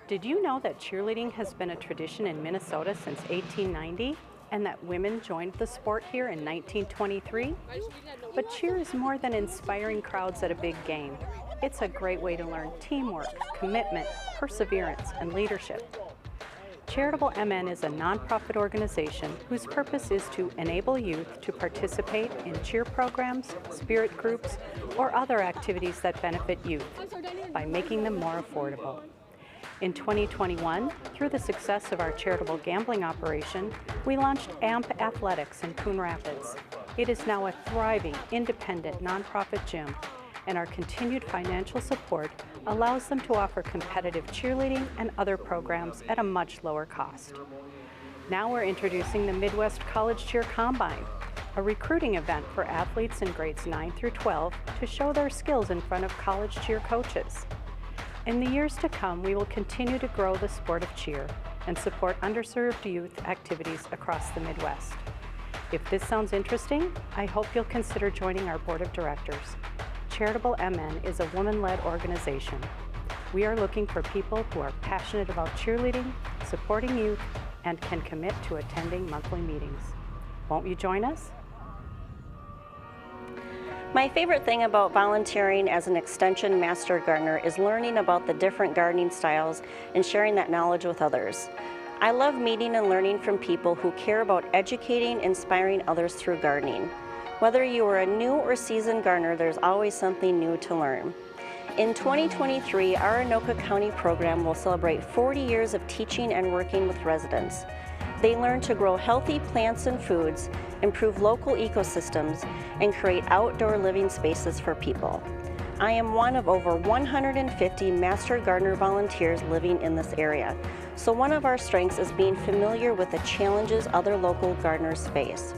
Did you know that cheerleading has been a tradition in Minnesota since 1890 and that women joined the sport here in 1923? But cheer is more than inspiring crowds at a big game. It's a great way to learn teamwork, commitment, perseverance, and leadership. Charitable MN is a nonprofit organization whose purpose is to enable youth to participate in cheer programs, spirit groups, or other activities that benefit youth by making them more affordable. In 2021, through the success of our charitable gambling operation, we launched AMP Athletics in Coon Rapids. It is now a thriving, independent nonprofit gym, and our continued financial support allows them to offer competitive cheerleading and other programs at a much lower cost. Now we're introducing the Midwest College Cheer Combine, a recruiting event for athletes in grades 9 through 12 to show their skills in front of college cheer coaches. In the years to come, we will continue to grow the sport of cheer and support underserved youth activities across the Midwest. If this sounds interesting, I hope you'll consider joining our board of directors. Charitable MN is a woman-led organization. We are looking for people who are passionate about cheerleading, supporting youth, and can commit to attending monthly meetings. Won't you join us? My favorite thing about volunteering as an Extension Master Gardener is learning about the different gardening styles and sharing that knowledge with others. I love meeting and learning from people who care about educating and inspiring others through gardening. Whether you are a new or seasoned gardener, there's always something new to learn. In 2023, our Anoka County program will celebrate 40 years of teaching and working with residents. They learn to grow healthy plants and foods, improve local ecosystems, and create outdoor living spaces for people. I am one of over 150 Master Gardener volunteers living in this area, so one of our strengths is being familiar with the challenges other local gardeners face.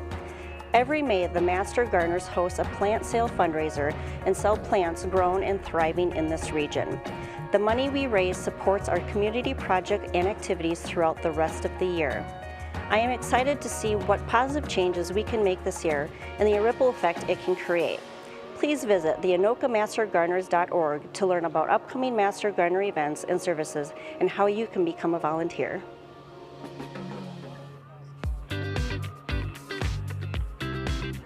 Every May, the Master Gardeners host a plant sale fundraiser and sell plants grown and thriving in this region. The money we raise supports our community project and activities throughout the rest of the year. I am excited to see what positive changes we can make this year and the ripple effect it can create. Please visit theanokamastergardeners.org to learn about upcoming Master Gardener events and services and how you can become a volunteer.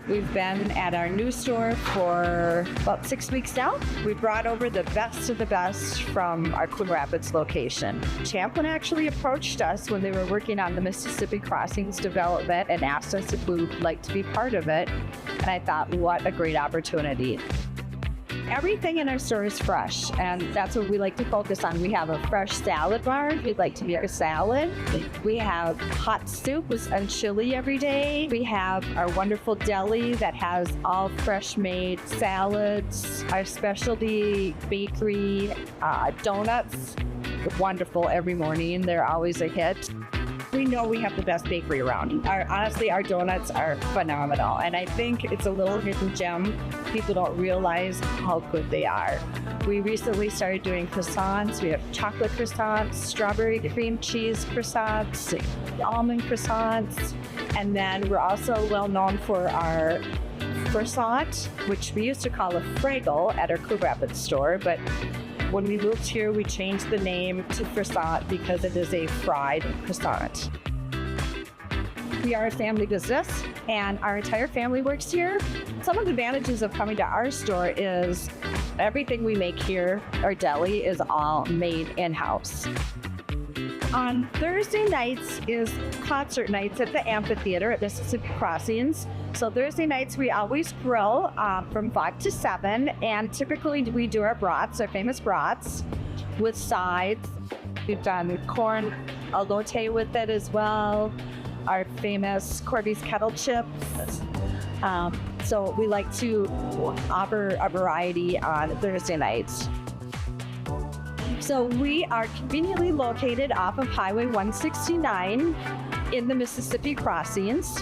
We've been at our new store for about 6 weeks now. We brought over the best of the best from our Coon Rapids location. Champlin actually approached us when they were working on the Mississippi Crossings development and asked us if we would like to be part of it. And I thought, what a great opportunity. Everything in our store is fresh, and that's what we like to focus on. We have a fresh salad bar if you'd like to make a salad. We have hot soup and chili every day. We have our wonderful deli that has all fresh made salads. Our specialty bakery, donuts, wonderful every morning. They're always a hit. We know we have the best bakery around. Honestly, our donuts are phenomenal, and I think it's a little hidden gem. People don't realize how good they are. We recently started doing croissants. We have chocolate croissants, strawberry cream cheese croissants, almond croissants, and then we're also well known for our croissant, which we used to call a Fraggle at our Coon Rapids store, but when we moved here, we changed the name to croissant because it is a fried croissant. We are a family business, and our entire family works here. Some of the advantages of coming to our store is everything we make here, our deli, is all made in-house. On Thursday nights is concert nights at the amphitheater at Mississippi Crossings. So Thursday nights we always grill from 5 to 7, and typically we do our brats, our famous brats, with sides. We've done corn elote with it as well, our famous Corby's kettle chips. So we like to offer a variety on Thursday nights. So we are conveniently located off of Highway 169 in the Mississippi Crossings,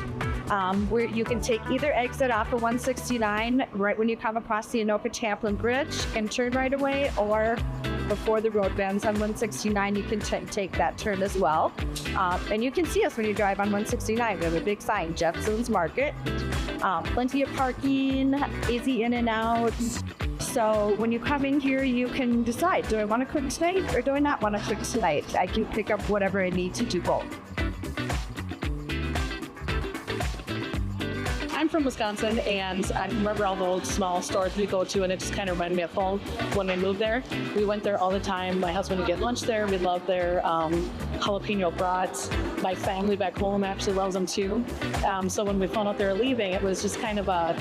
where you can take either exit off of 169 right when you come across the Anoka Champlin Bridge and turn right away, or before the road bends on 169, you can take that turn as well. And you can see us when you drive on 169. We have a big sign, Jetson's Market. Plenty of parking, easy in and out. So when you come in here, you can decide, do I want to cook tonight or do I not want to cook tonight? I can pick up whatever I need to do both. I'm from Wisconsin, and I remember all the old small stores we go to, and it just kind of reminded me of home when we moved there. We went there all the time. My husband would get lunch there. We loved their jalapeno brats. My family back home actually loves them too. So when we found out they were leaving, it was just kind of a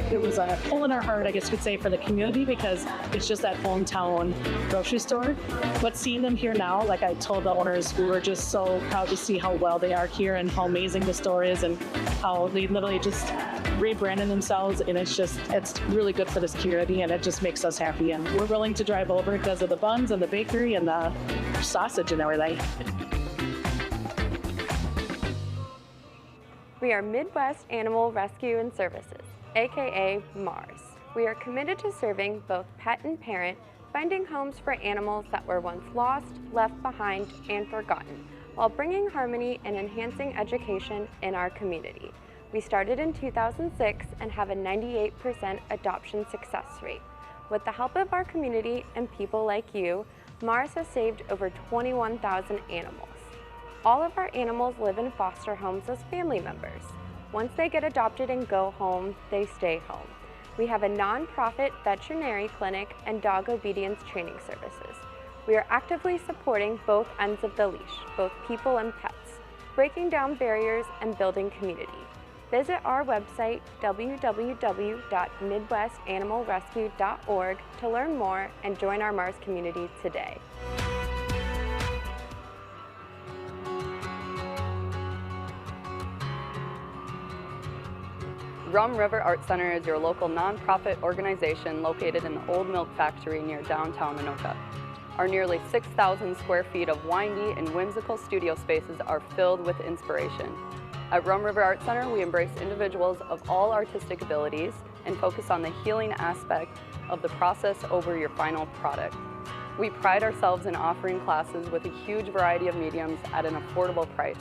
pull in our heart, I guess you could say, for the community, because it's just that hometown grocery store. But seeing them here now, like I told the owners, we were just so proud to see how well they are here and how amazing the store is, and how they literally just rebranding themselves, and it's really good for this community, and it just makes us happy, and we're willing to drive over because of the buns and the bakery and the sausage and everything. We are Midwest Animal Rescue and Services, aka MARS. We are committed to serving both pet and parent, finding homes for animals that were once lost, left behind, and forgotten, while bringing harmony and enhancing education in our community. We started in 2006 and have a 98% adoption success rate. With the help of our community and people like you, Mars has saved over 21,000 animals. All of our animals live in foster homes as family members. Once they get adopted and go home, they stay home. We have a non-profit veterinary clinic and dog obedience training services. We are actively supporting both ends of the leash, both people and pets, breaking down barriers and building community. Visit our website, www.midwestanimalrescue.org, to learn more and join our Mars community today. Rum River Art Center is your local nonprofit organization located in the Old Milk Factory near downtown Anoka. Our nearly 6,000 square feet of windy and whimsical studio spaces are filled with inspiration. At Rum River Art Center, we embrace individuals of all artistic abilities and focus on the healing aspect of the process over your final product. We pride ourselves in offering classes with a huge variety of mediums at an affordable price.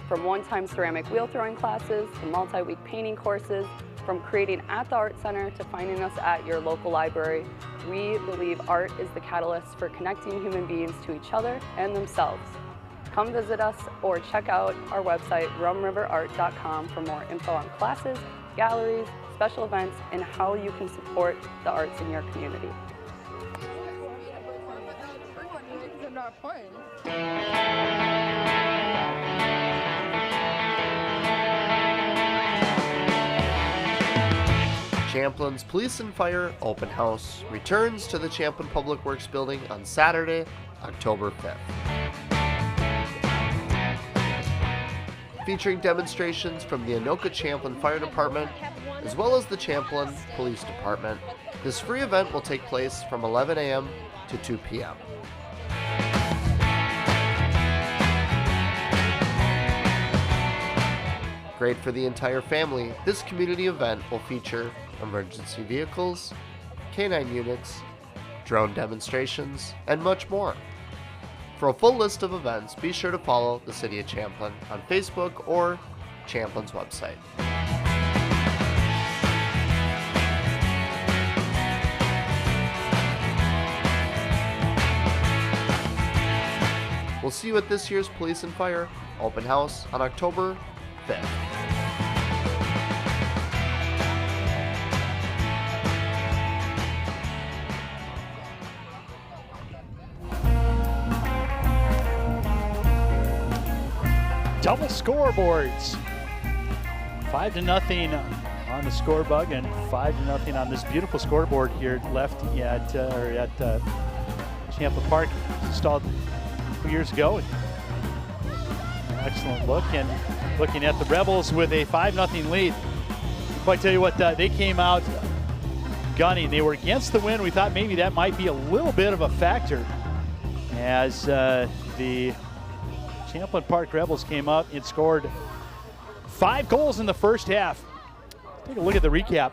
From one-time ceramic wheel throwing classes to multi-week painting courses, from creating at the Art Center to finding us at your local library, we believe art is the catalyst for connecting human beings to each other and themselves. Come visit us or check out our website, rumriverart.com, for more info on classes, galleries, special events, and how you can support the arts in your community. Champlin's Police and Fire Open House returns to the Champlin Public Works Building on Saturday, October 5th. Featuring demonstrations from the Anoka Champlin Fire Department, as well as the Champlin Police Department. This free event will take place from 11 a.m. to 2 p.m. Great for the entire family, this community event will feature emergency vehicles, canine units, drone demonstrations, and much more. For a full list of events, be sure to follow the City of Champlin on Facebook or Champlin's website. We'll see you at this year's Police and Fire Open House on October 5th. double scoreboards. 5-0 on the score bug and 5-0 on this beautiful scoreboard here left at Champlin Park, installed 2 years ago. Excellent look, and looking at the Rebels with a 5-0 lead. But I tell you what, they came out gunning. They were against the wind. We thought maybe that might be a little bit of a factor as the Champlin Park Rebels came out and scored 5 goals in the first half. Take a look at the recap.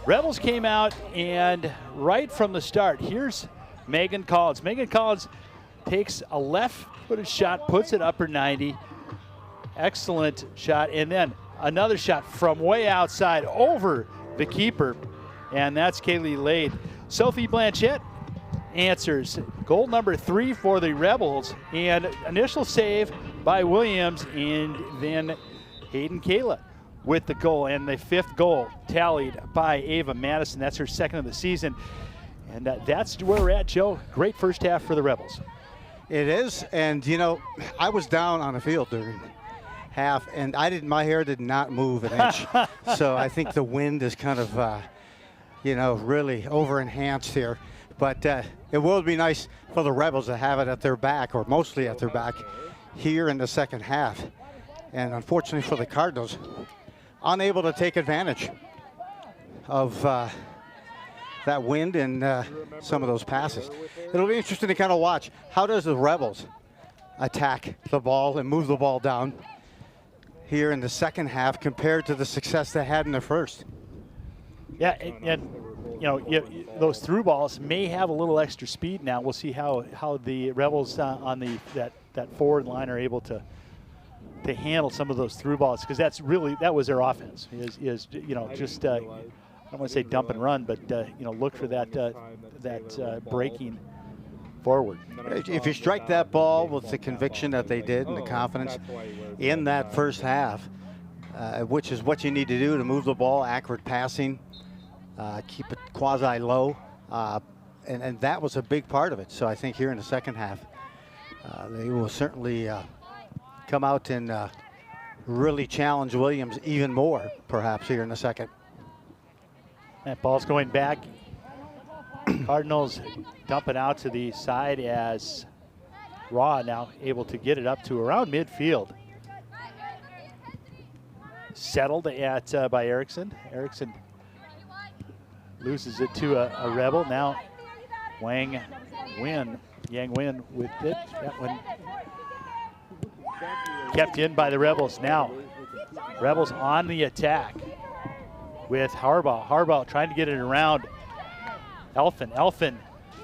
Rebels came out, and right from the start, here's Megan Collins. Megan Collins takes a left-footed shot, puts it upper 90. Excellent shot, and then another shot from way outside over the keeper, and that's Kaylee Lade. Sophie Blanchette answers goal number 3 for the Rebels, and initial save by Williams, and then Hayden Kayla with the goal, and the 5th goal tallied by Ava Madison. That's her 2nd of the season, and that's where we're at, Joe. Great first half for the Rebels. It is, and you know, I was down on the field during half, and my hair did not move an inch. So I think the wind is kind of, really over-enhanced here. But it will be nice for the Rebels to have it at their back, or mostly at their back, here in the second half. And unfortunately for the Cardinals, unable to take advantage of that wind and some of those passes. It'll be interesting to kind of watch. How does the Rebels attack the ball and move the ball down here in the second half compared to the success they had in the first? Yeah, and those through balls may have a little extra speed now. We'll see how the Rebels on that forward line are able to handle some of those through balls, because that was their offense. Just I don't want to say dump and run, but look for that breaking forward. If you strike that ball with the conviction that they did and the confidence in that first half, which is what you need to do to move the ball, accurate passing, keep it quasi low, and that was a big part of it. So I think here in the second half, they will certainly come out and really challenge Williams even more, perhaps, here in the second. That ball's going back. Cardinals dumping out to the side as Raw now able to get it up to around midfield. Settled by Erickson. Erickson loses it to a Rebel. Now Yang Nguyen with it. That one kept in by the Rebels. Now Rebels on the attack with Harbaugh. Harbaugh trying to get it around Elfin. Elfin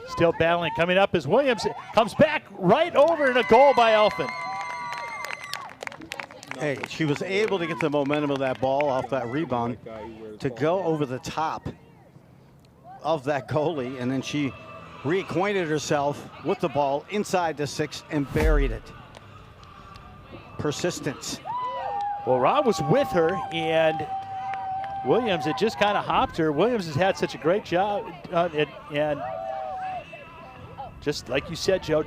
still battling. Coming up as Williams comes back right over, and a goal by Elfin. Hey, she was able to get the momentum of that ball off that rebound to go over the top of that goalie, and then she reacquainted herself with the ball inside the 6 and buried it. Persistence. Well, Rob was with her, and Williams, it just kind of hopped her. Williams has had such a great job, and just like you said, Joe,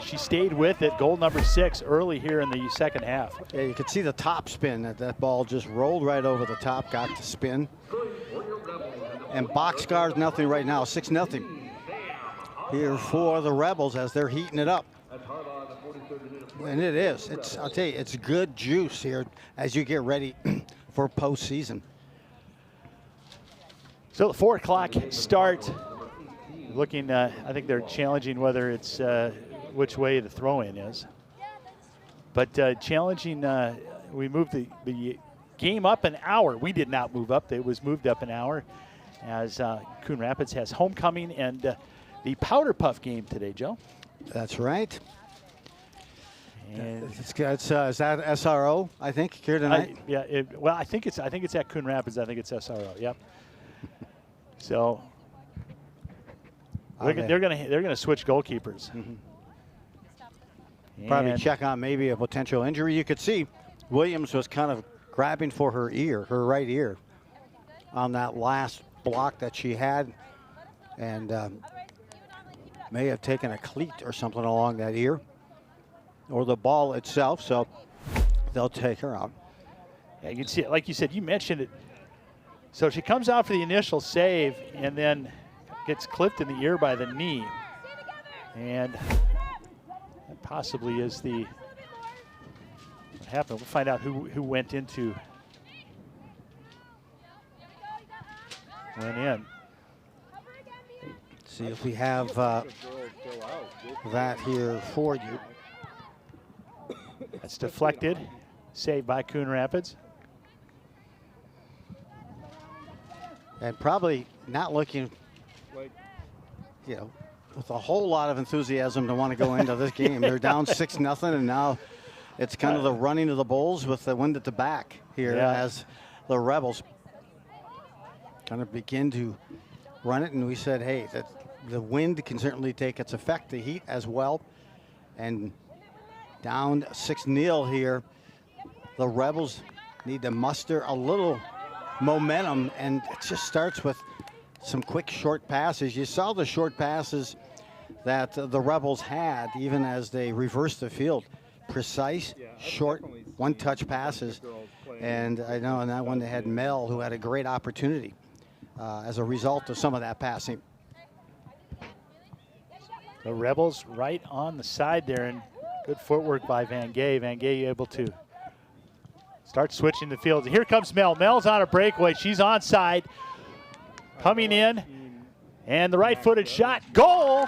she stayed with it. Goal number 6 early here in the second half. Yeah, you could see the top spin. That ball just rolled right over the top, got to spin. And boxcars nothing right now, 6-0 here for the Rebels as they're heating it up. And it is. I'll tell you, it's good juice here as you get ready for postseason. So the 4 o'clock start. Looking, I think they're challenging whether it's which way the throw-in is. But challenging, we moved the game up an hour. We did not move up. It was moved up an hour as Coon Rapids has homecoming and the Powder Puff game today, Joe. That's right. And is that SRO, I think, here tonight? I think it's at Coon Rapids. I think it's SRO. Yep. So they're gonna switch goalkeepers. Mm-hmm. Probably check on maybe a potential injury. You could see Williams was kind of grabbing for her right ear, on that last block that she had, and may have taken a cleat or something along that ear. or the ball itself, so they'll take her out. Yeah, you can see it. Like you said, you mentioned it. So she comes out for the initial save and then gets clipped in the ear by the knee. And that possibly is what happened. We'll find out who went in. See if we have that here for you. That's deflected. Saved by Coon Rapids. And probably not looking, you know, with a whole lot of enthusiasm to want to go into this game. They're down 6-0, and now it's kind of the running of the bulls with the wind at the back here as the Rebels kind of begin to run it. And we said, hey, that the wind can certainly take its effect, the heat as well. And down 6-0 here, the Rebels need to muster a little momentum, and it just starts with some quick short passes. You saw the short passes that the Rebels had even as they reversed the field. Precise, short, one-touch passes. And I know in that one they had Mel, who had a great opportunity as a result of some of that passing. The Rebels right on the side there, and good footwork by Van Gay. Van Gay able to start switching the field. Here comes Mel. Mel's on a breakaway. She's onside. Coming in, and the right-footed shot. Goal!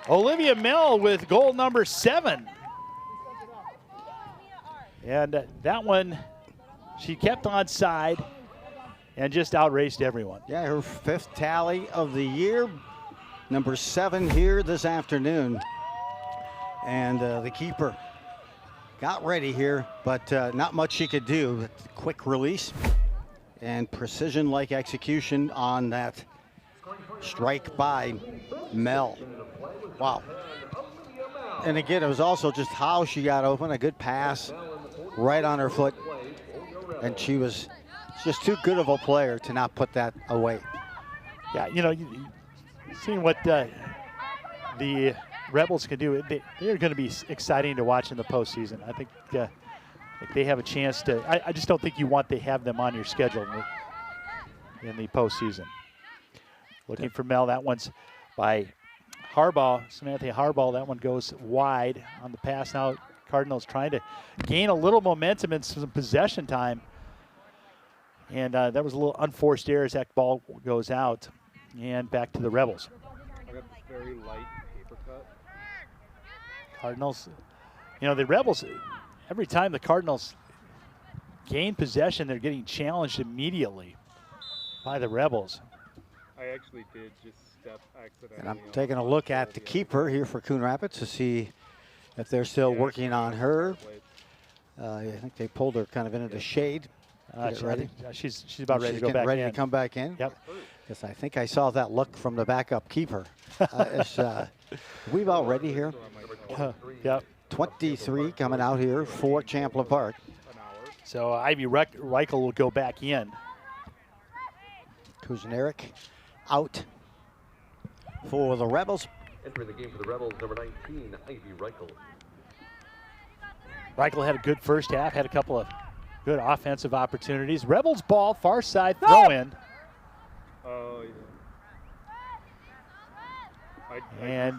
Olivia Mel with goal number 7. And that one, she kept onside and just outraced everyone. Yeah, her 5th tally of the year. Number 7 here this afternoon. And the keeper got ready here, but not much she could do. Quick release and precision-like execution on that strike by Mel. Wow. And again, it was also just how she got open. A good pass right on her foot. And she was just too good of a player to not put that away. Yeah, you know, seeing what the Rebels can do, they're going to be exciting to watch in the postseason. I think they have a chance to. I just don't think you want to have them on your schedule in the postseason. Looking for Mel. That one's by Harbaugh, Samantha Harbaugh. That one goes wide on the pass. Now Cardinals trying to gain a little momentum and some possession time. And that was a little unforced error as that ball goes out. And back to the Rebels. I got very light paper cut. Cardinals, you know, the Rebels, every time the Cardinals gain possession, they're getting challenged immediately by the Rebels. I actually did just step accidentally. And I'm taking a look at the keeper here for Coon Rapids to see if they're still working on her. I think they pulled her kind of into the shade. She's about ready to go back in. Ready to come back in? Yep. Yes, I think I saw that look from the backup keeper. We about ready here? Yep. 23 coming out here for Champlin Park. So Ivy Reichel will go back in. Kuzniak out for the Rebels. Entering the game for the Rebels, number 19, Ivy Reichel. Reichel had a good first half, had a couple of good offensive opportunities. Rebels ball, far side throw in. Oh, yeah. And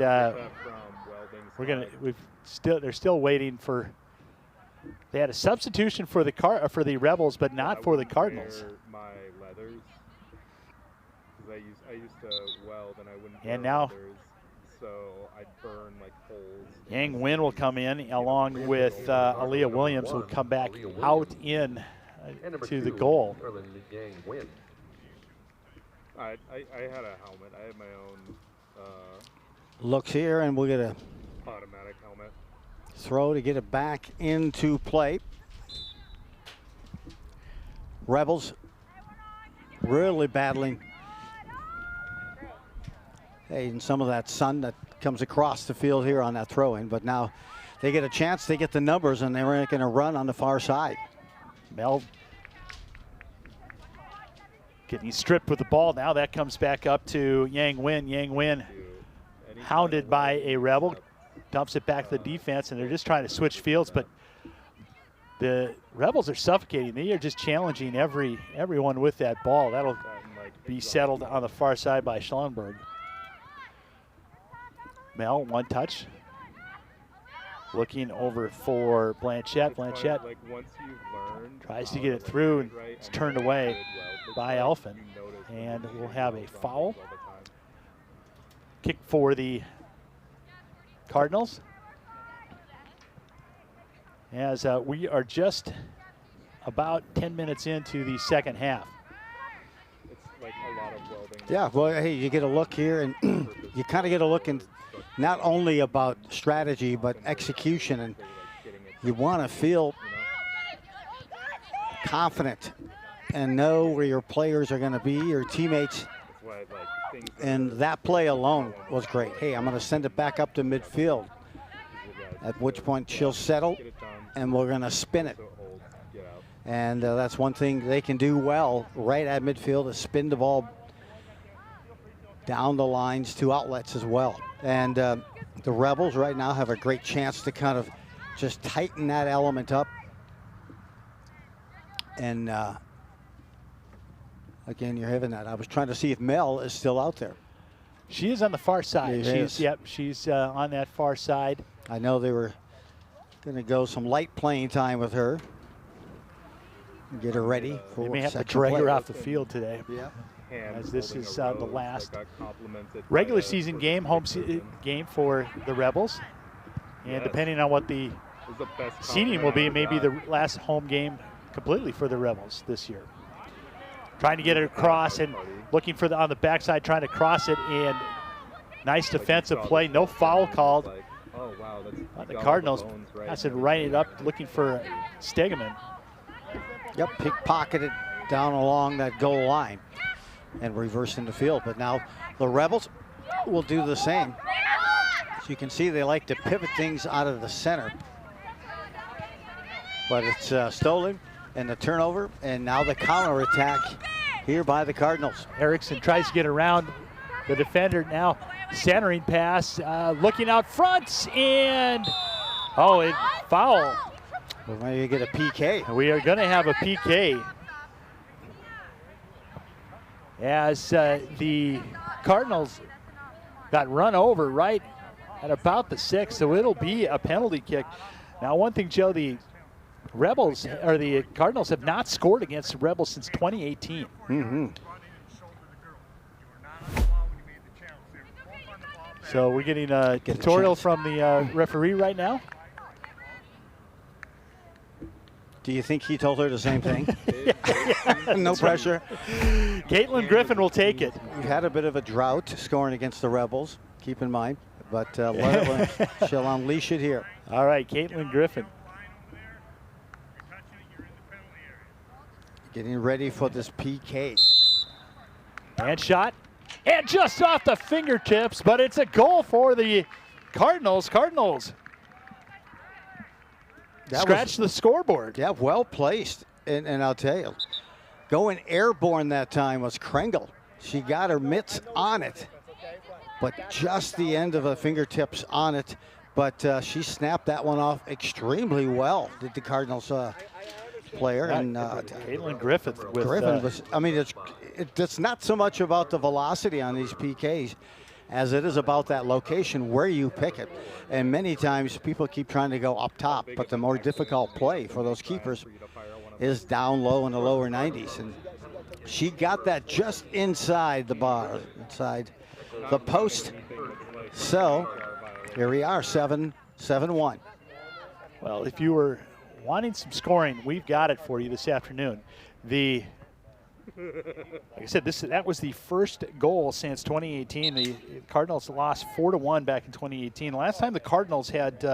they're still waiting for. They had a substitution for the Rebels, but not for the Cardinals. My leathers, because I used to weld and I wouldn't. And wear now, leathers, so I'd burn like holes. Yang Win will come in along with Aaliyah Williams will come back out in to the goal. I had a helmet. I had my own. Looks here, and we'll get a automatic helmet. Throw to get it back into play. Rebels really battling. Hey, and some of that sun that comes across the field here on that throw-in, but now they get a chance, they get the numbers, and they're going to run on the far side. Mel getting stripped with the ball. Now that comes back up to Yang Win. Yang Win hounded by a Rebel. dumps it back to the defense, and they're just trying to switch fields, but the Rebels are suffocating. They are just challenging everyone with that ball. That'll be settled on the far side by Schellenberg. Mel, one touch. Looking over for Blanchette. Blanchette tries to get it through, and it's turned away by Elfin. And we'll have a foul. Kick for the Cardinals. As we are just about 10 minutes into the second half. It's like a lot of welding. Yeah, well, hey, you get a look here, and you kind of get a look in not only about strategy, but execution. And you want to feel confident and know where your players are going to be, your teammates. And that play alone was great. Hey, I'm going to send it back up to midfield, at which point she'll settle, and we're going to spin it. And that's one thing they can do well right at midfield, is spin the ball down the lines to outlets as well. And the Rebels right now have a great chance to kind of just tighten that element up. And again, you're having that. I was trying to see if Mel is still out there. She is on the far side. She's on that far side. I know they were going to go some light playing time with her. Get her ready for. They may have to drag her off the field today. Yeah. As this is the last regular season game, game for the Rebels. And depending on what the seeding will be, it may be the last home game completely for the Rebels this year. Trying to get it across and looking for on the backside, trying to cross it, and nice defensive play. No foul called. The Cardinals pass it right up, looking for Stegeman. Yep, pickpocketed down along that goal line and reversing the field. But now the Rebels will do the same. As you can see, they like to pivot things out of the center. But it's stolen, and the turnover, and now the counterattack here by the Cardinals. Erickson tries to get around the defender now. Centering pass, looking out front, and it foul. Well, maybe you get a PK. We are going to have a PK as the Cardinals got run over right at about the 6, so it'll be a penalty kick. Now, one thing, Joe, the Cardinals have not scored against the Rebels since 2018. Mm-hmm. So we're getting a tutorial from the referee right now. Do you think he told her the same thing? No pressure. Caitlin Griffin will take it. We've had a bit of a drought scoring against the Rebels, keep in mind. But she'll unleash it here. All right, Caitlin Griffin. Getting ready for this PK. And shot. And just off the fingertips, but it's a goal for the Cardinals. Scratch the scoreboard. Yeah, well placed. And I'll tell you, going airborne that time was Kringle. She got her mitts on it, but just the end of the fingertips on it. But she snapped that one off extremely well, did the Cardinals player. And Caitlin Griffin. Griffin was, I mean, it's not so much about the velocity on these PKs as it is about that location where you pick it. And many times people keep trying to go up top, but the more difficult play for those keepers is down low in the lower 90s. And she got that just inside the bar, inside the post. So here we are, 7-1. Well, if you were wanting some scoring, we've got it for you this afternoon. Like I said, that was the first goal since 2018. The Cardinals lost 4-1 back in 2018. Last time the Cardinals had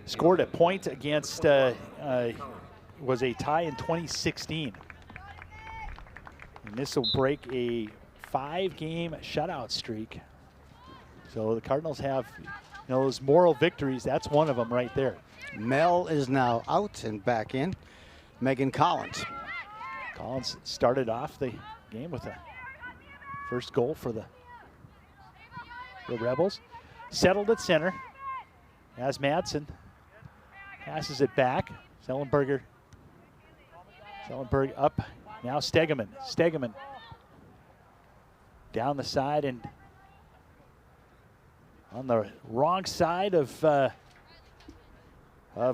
scored a point against was a tie in 2016. And this will break a 5-game shutout streak. So the Cardinals have those moral victories. That's one of them right there. Mel is now out and back in. Megan Collins. Collins started off the game with a first goal for the Rebels. settled at center as Madsen passes it back. Sellenberg up. Now Stegeman. Stegeman down the side and on the wrong side of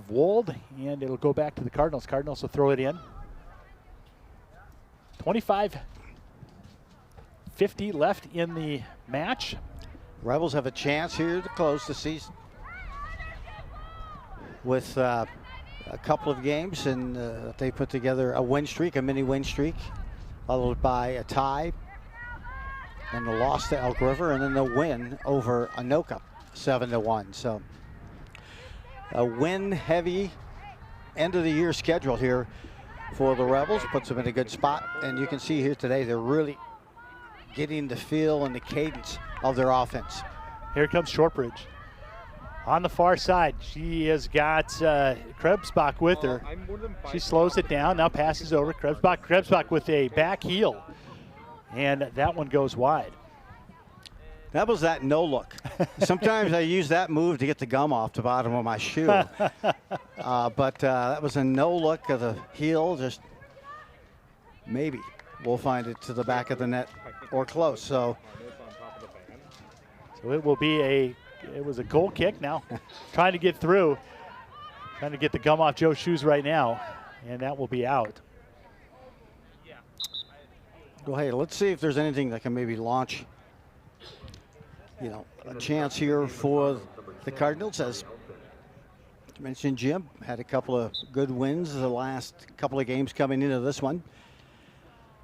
Wold, and it'll go back to the Cardinals. Cardinals will throw it in. 25-50 left in the match. Rebels have a chance here to close the season with a couple of games, and they put together a win streak, a mini win streak, followed by a tie, and the loss to Elk River, and then the win over Anoka, 7-1. So a win-heavy end of the year schedule here for the Rebels, puts them in a good spot, and you can see here today they're really getting the feel and the cadence of their offense. Here comes Shortbridge. On the far side, she has got Krebsbach with her. She slows it down, now passes over. Krebsbach with a back heel, and that one goes wide. That was that no look. Sometimes I use that move to get the gum off the bottom of my shoe. But that was a no look of the heel, just maybe we'll find it to the back of the net or close. So it will be it was a goal kick now. Trying to get through, trying to get the gum off Joe's shoes right now, and that will be out. Well, hey, let's see if there's anything that can maybe launch, you know, a chance here for the Cardinals. As you mentioned, Jim had a couple of good wins the last couple of games coming into this one.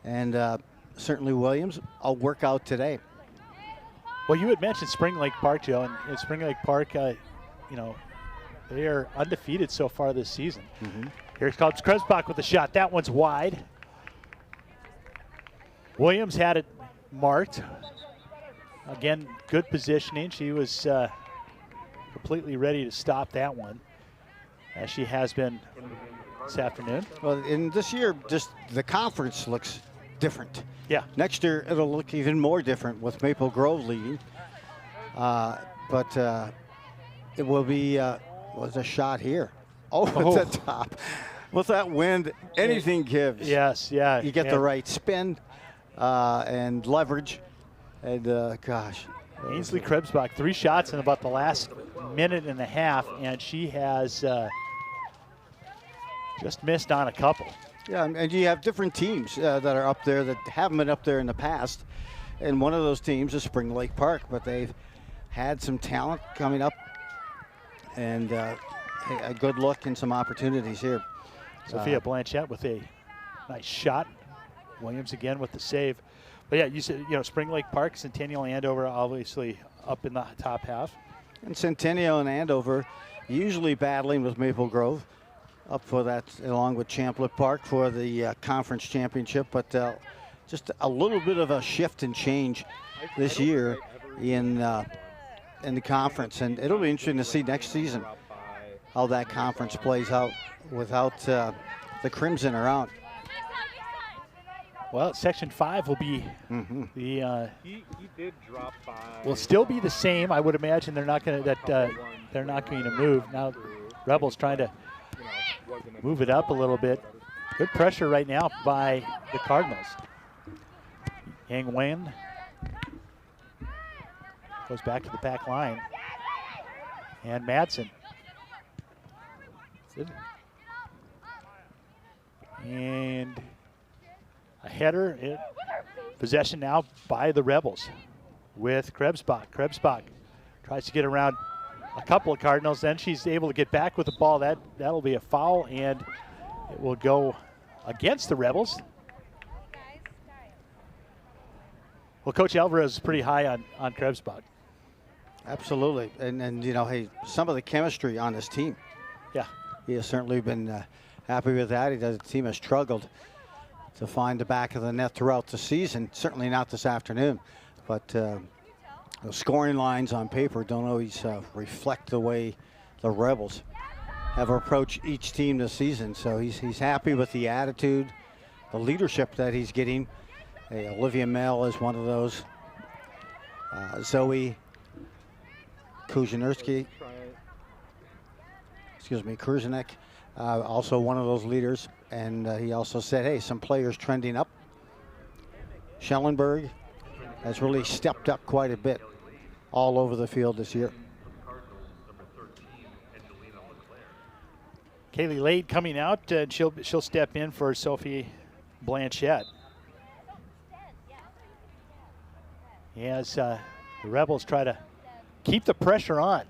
And certainly Williams, I'll work out today. Well, you had mentioned Spring Lake Park, Joe, and Spring Lake Park, you know, they are undefeated so far this season. Here comes Krebsbach with a shot. That one's wide. Williams had it marked. Again, good positioning. She was completely ready to stop that one, as she has been this afternoon. Well, in this year, just the conference looks different. Yeah. Next year, it'll look even more different with Maple Grove leading. But it will be, was a shot here. At the top. With that wind, anything gives. Yes, yeah. You get the right spin and leverage. And gosh. Ainsley Krebsbach, 3 shots in about the last minute and a half, and she has just missed on a couple. Yeah, and you have different teams that are up there that haven't been up there in the past. And one of those teams is Spring Lake Park, but they've had some talent coming up and a good look and some opportunities here. Sophia Blanchette with a nice shot. Williams again with the save. But yeah, you said, you know, Spring Lake Park, Centennial, Andover obviously up in the top half. And Centennial and Andover usually battling with Maple Grove up for that, along with Champlin Park for the conference championship. But just a little bit of a shift and change this year in the conference. And it'll be interesting to see next season how that conference plays out without the Crimson around. Well, Section 5 will be the He did drop by. will still be the same. I would imagine they're not going to they're not going to move. Now Rebels trying to move it up a little bit. Good pressure right now by the Cardinals. Yang Wen goes back to the back line. And Madsen. And a header. Possession now by the Rebels with Krebsbach. Krebsbach tries to get around a couple of Cardinals. Then she's able to get back with the ball. That'll be a foul, and it will go against the Rebels. Well, Coach Alvarez is pretty high on Krebsbach. Absolutely. And you know, hey, some of the chemistry on this team. Yeah. He has certainly been happy with that. The team has struggled to find the back of the net throughout the season. Certainly not this afternoon. But the scoring lines on paper don't always reflect the way the Rebels have approached each team this season. So he's happy with the attitude, the leadership that he's getting. Olivia Mell is one of those. Zoe Kuzinski, Kruzenek, also one of those leaders. And he also said, hey, some players trending up. Schellenberg has really stepped up quite a bit all over the field this year. Kaylee Lade coming out, and she'll step in for Sophie Blanchette. As the Rebels try to keep the pressure on.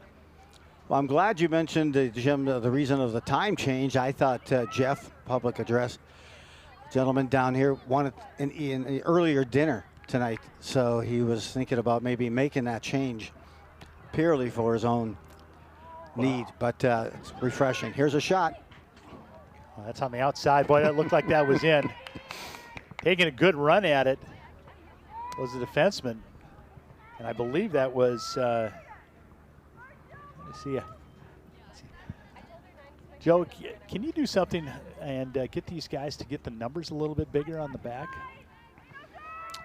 Well, I'm glad you mentioned, Jim, the reason of the time change. I thought Jeff, public address, gentleman down here, wanted an earlier dinner tonight, so he was thinking about maybe making that change purely for his own need, but it's refreshing. Here's a shot. Well, that's on the outside. Boy, that looked like that was in. Taking a good run at it was the defenseman, and I believe that was, let me see. Joe, can you do something and get these guys to get the numbers a little bit bigger on the back?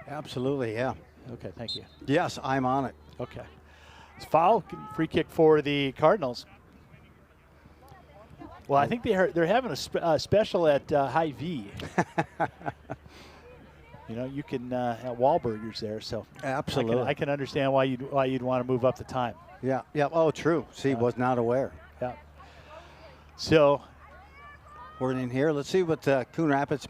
Absolutely, yeah. Okay, thank you. Yes, I'm on it. Okay. It's foul, free kick for the Cardinals. Well, I think they're having a special at High V. You know, you can at Wahlburgers there, so absolutely, I can understand why you'd want to move up the time. Yeah, yeah. Oh, true. See, was not aware. Yeah. So we're in here. Let's see what Coon Rapids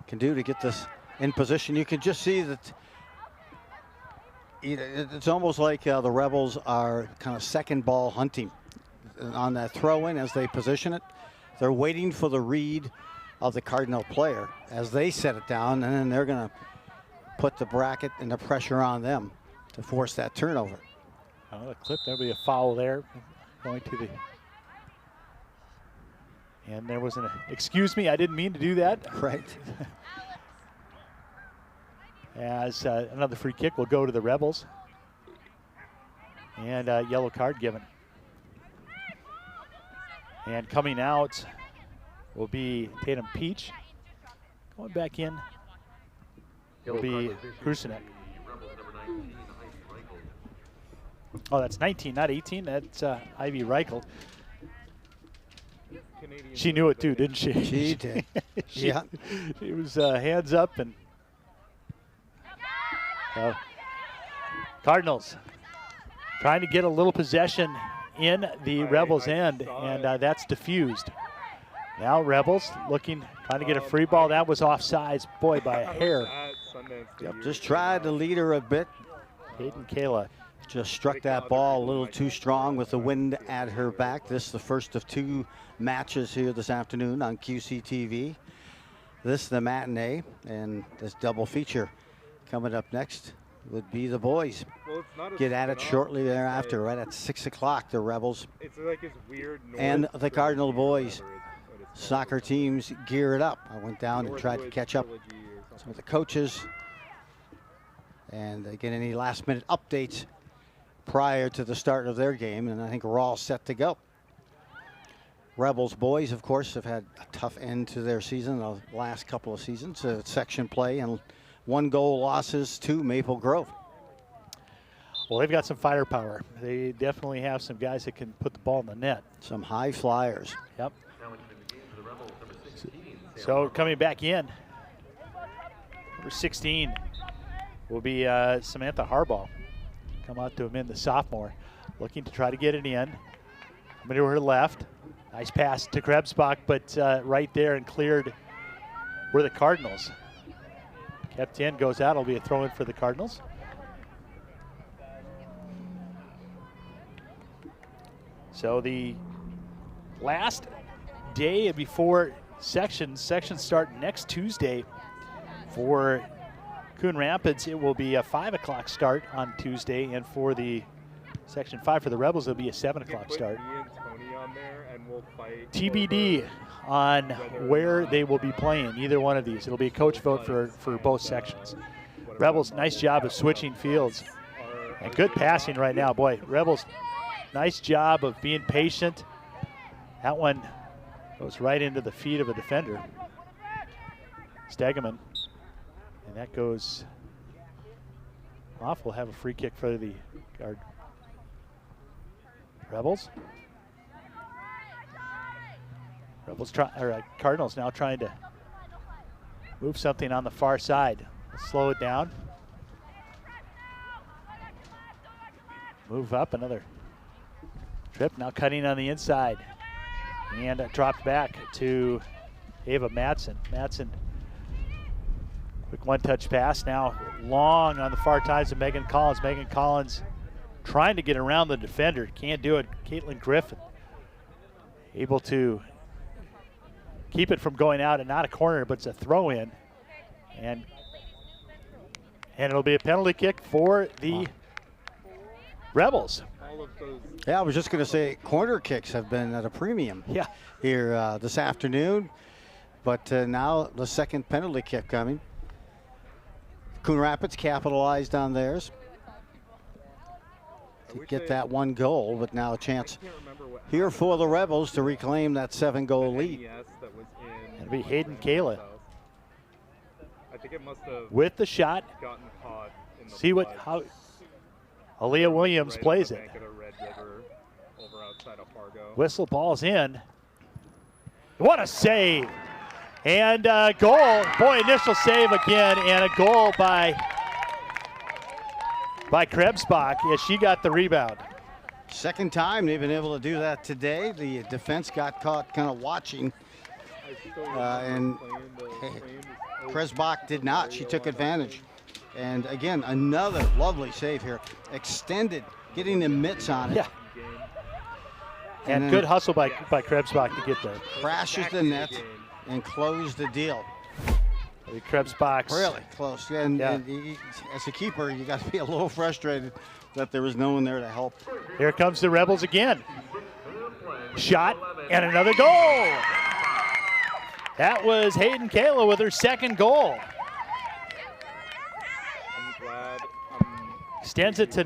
can do to get this in position. You can just see that it's almost like the Rebels are kind of second ball hunting on that throw-in as they position it. They're waiting for the read of the Cardinal player as they set it down, and then they're going to put the bracket and the pressure on them to force that turnover. Oh, the clip, there'll be a foul there going to the... And there was an, excuse me, I didn't mean to do that. Right. As another free kick will go to the Rebels. And a yellow card given. And coming out will be Tatum Peach. Going back in will be Krusenek. Oh, that's 19, not 18. That's Ivy Reichel. She knew it too, didn't she? She did. Yeah. She was hands up, and Cardinals trying to get a little possession in the Rebels' end, and that's diffused. Now Rebels trying to get a free ball. That was offsides, boy, by a hair. Yep, just tried to lead her a bit. Hayden Kayla just struck that ball a little too strong with the wind at her back. This is the first of two matches here this afternoon on QCTV. This is the matinee, and this double feature coming up next would be the boys. Get at it shortly thereafter, right at 6 o'clock. The Rebels and the Cardinal boys soccer teams geared up. I went down and tried to catch up some of the coaches and get any last-minute updates prior to the start of their game, and I think we're all set to go. Rebels boys, of course, have had a tough end to their season, the last couple of seasons, section play and 1-goal losses to Maple Grove. Well, they've got some firepower. They definitely have some guys that can put the ball in the net. Some high flyers. Yep. So coming back in, number 16 will be Samantha Harbaugh. Come out to him in, the sophomore, looking to try to get it in. Coming to her left. Nice pass to Krebsbach, but right there and cleared were the Cardinals. Kept in, goes out. It'll be a throw-in for the Cardinals. So the last day before sections start next Tuesday for Coon Rapids. It will be a 5 o'clock start on Tuesday, and for the Section 5 for the Rebels, it'll be a 7 o'clock start. TBD on where they will be playing, either one of these. It'll be a coach vote for both sections. Rebels, nice job of switching fields. And good passing right now. Boy, Rebels, nice job of being patient. That one goes right into the feet of a defender. Stegeman. And that goes off. We'll have a free kick for the guard. Rebels. Cardinals now trying to move something on the far side. Slow it down. Move up, another trip, now cutting on the inside. And dropped back to Ava Madsen. Madsen, quick one-touch pass, now long on the far sides of Megan Collins. Megan Collins trying to get around the defender, can't do it. Caitlin Griffin able to keep it from going out, and not a corner, but it's a throw in. And it'll be a penalty kick for the Rebels. Yeah, I was just going to say corner kicks have been at a premium here this afternoon. But now the second penalty kick coming. Coon Rapids capitalized on theirs to get that one goal, but now a chance here for the Rebels to reclaim that 7-goal lead. It'll be Hayden Kayla I think it must have with the shot. gotten caught in the See flood. how Aaliyah Williams Right plays on the it. bank of the Red River over outside of Fargo. Whistle, ball's in. What a save. And goal. Boy, initial save again, and a goal by Krebsbach as she got the rebound. Second time they've been able to do that today. The defense got caught kind of watching, and Krebsbach did not. She took advantage. And again, another lovely save here. Extended, getting the mitts on it. Yeah. And good hustle by Krebsbach to get there. Crashes the net and close the deal. Krebsbach. Really close. And as a keeper, you got to be a little frustrated that there was no one there to help. Here comes the Rebels again. Shot and another goal. That was Hayden Kayla with her second goal. I'm glad Extends it to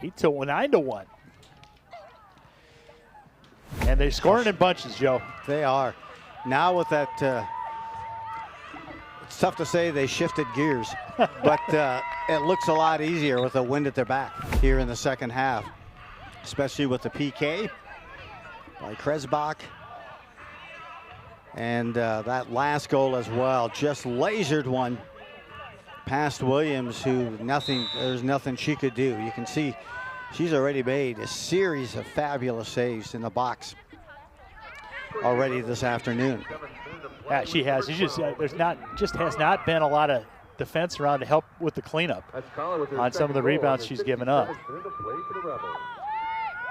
9-1. And they're scoring in bunches, Joe. They are. Now with that, it's tough to say they shifted gears, but it looks a lot easier with the wind at their back here in the second half, especially with the PK by Krebsbach. And that last goal as well, just lasered one past Williams, who there's nothing she could do. You can see she's already made a series of fabulous saves in the box already this afternoon. Yeah, she has. It's just has not been a lot of defense around to help with the cleanup on some of the rebounds she's given up.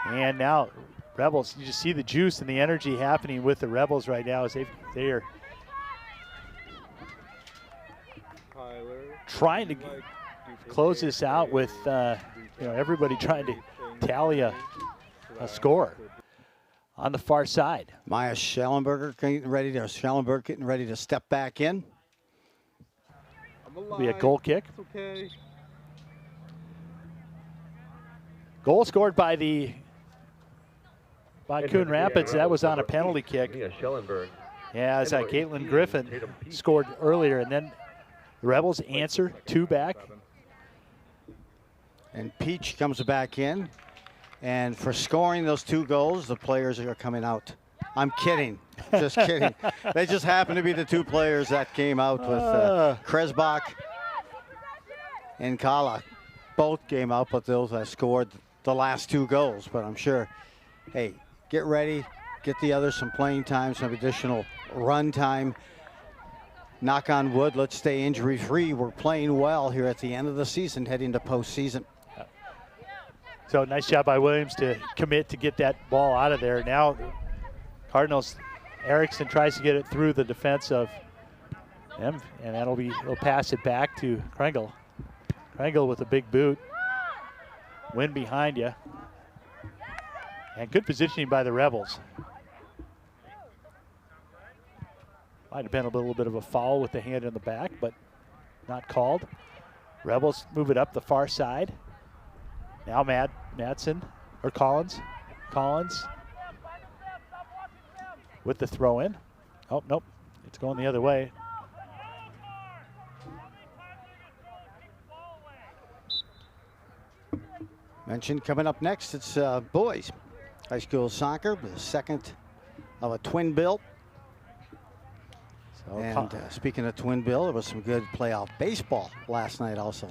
And now Rebels, you just see the juice and the energy happening with the Rebels right now as they are trying to close this out with everybody trying to tally a score on the far side. Maya Schellenberg getting ready to step back in. Be a goal kick. Okay. Goal scored by Coon Rapids. That was on a penalty kick. Yeah, as Caitlin Griffin scored earlier, and then the Rebels answer 2 back. And Peach comes back in. And for scoring those 2 goals, the players are coming out. I'm kidding. Just kidding. They just happen to be the 2 players that came out with Krebsbach and Kala. Both came out, but those that scored the last 2 goals. But I'm sure, hey, get ready. Get the others some playing time, some additional run time. Knock on wood, let's stay injury-free. We're playing well here at the end of the season, heading to postseason. So nice job by Williams to commit to get that ball out of there. Now Cardinals, Erickson tries to get it through the defense of them, and he'll pass it back to Kringle. Kringle with a big boot. Wind behind you. And good positioning by the Rebels. Might have been a little bit of a foul with the hand in the back, but not called. Rebels move it up the far side. Now Madsen, or Collins. Collins with the throw in. Oh, nope, it's going the other way. Mentioned coming up next, it's boys high school soccer, the second of a twin bill. So, and speaking of twin bill, there was some good playoff baseball last night also.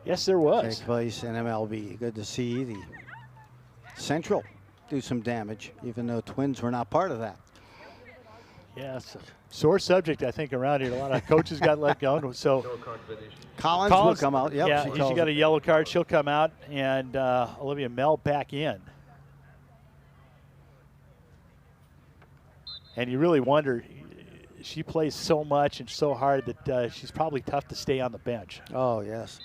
Yes, there was. Take place in MLB. Good to see the Central do some damage, even though Twins were not part of that. Yes, sore subject, I think, around here. A lot of coaches got let go. So Collins will come out. Yep, yeah, she got a yellow card. She'll come out, and Olivia Mell back in. And you really wonder, she plays so much and so hard that she's probably tough to stay on the bench. Oh, yes.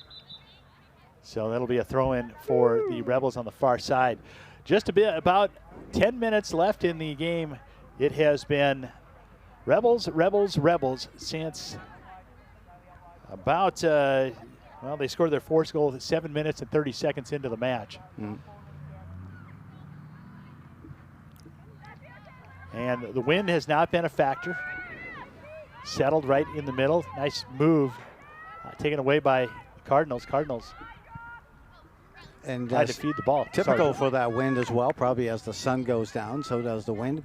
So that'll be a throw-in for the Rebels on the far side. Just about 10 minutes left in the game. It has been Rebels, Rebels, Rebels since about, well, they scored their fourth goal 7 minutes and 30 seconds into the match. And the wind has not been a factor. Settled right in the middle. Nice move taken away by the Cardinals. Cardinals and tried to feed the ball. Typical for that wind as well. Probably as the sun goes down, so does the wind.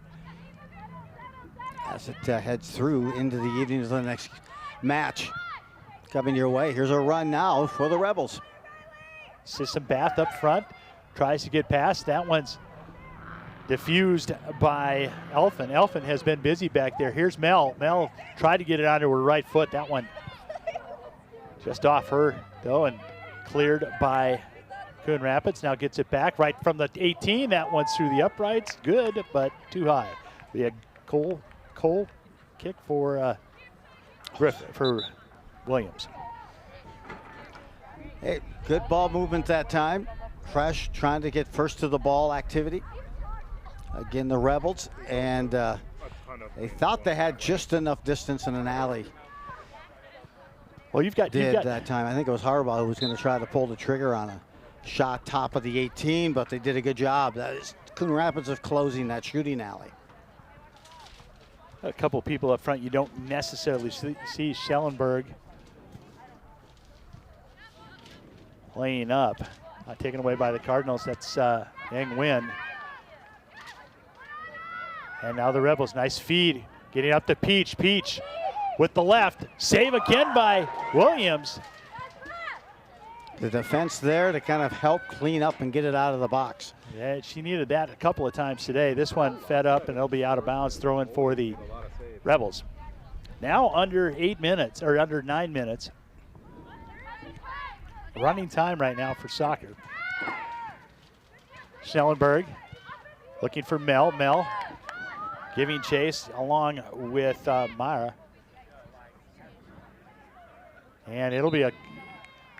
As it heads through into the evening of the next match coming your way. Here's a run now for the Rebels. System Bath up front, tries to get past. That one's diffused by Elfin. Elfin has been busy back there. Here's Mel. Mel tried to get it onto her right foot. That one just off her, though, and cleared by Coon Rapids. Now gets it back right from the 18. That one's through the uprights. Good, but too high. We had Cole kick for Williams. Hey, good ball movement that time. Fresh trying to get first to the ball activity. Again, the Rebels, and they thought they had just enough distance in an alley. Well, you've got that time. I think it was Harbaugh who was going to try to pull the trigger on a shot top of the 18, but they did a good job. That is Coon Rapids of closing that shooting alley. A couple people up front you don't necessarily see. Schellenberg laying up, taken away by the Cardinals. That's Yang Win. And now the Rebels, nice feed, getting up to Peach. Peach with the left, save again by Williams. The defense there to kind of help clean up and get it out of the box. Yeah, she needed that a couple of times today. This one fed up and it'll be out of bounds, throwing for the Rebels. Now under 8 minutes, or under 9 minutes. Running time right now for soccer. Schellenberg looking for Mel. Mel giving chase along with Myra. And it'll be a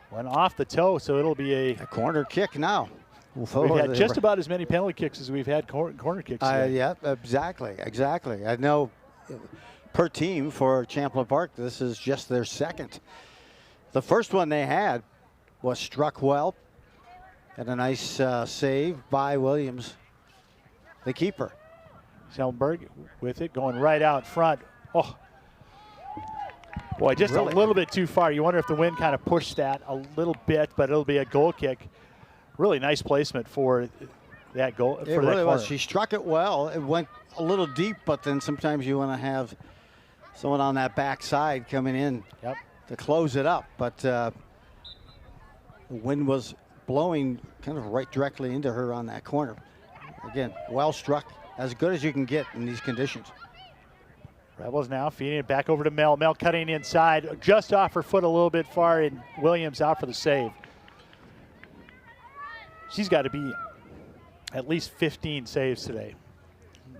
one off the toe, so it'll be a corner kick now. We've had just about as many penalty kicks as we've had corner kicks today. Yeah, exactly. I know per team for Champlin Park, this is just their second. The first one they had was struck well, and a nice save by Williams, the keeper. Schellenberg with it, going right out front. Oh, boy, just really a little bit too far. You wonder if the wind kind of pushed that a little bit, but it'll be a goal kick. Really nice placement for that goal. It really was. She struck it well. It went a little deep, but then sometimes you want to have someone on that back side coming in to close it up. But the wind was blowing kind of right directly into her on that corner. Again, well struck, as good as you can get in these conditions. Rebels now feeding it back over to Mel. Mel cutting inside, just off her foot a little bit far, and Williams out for the save. She's got to be at least 15 saves today.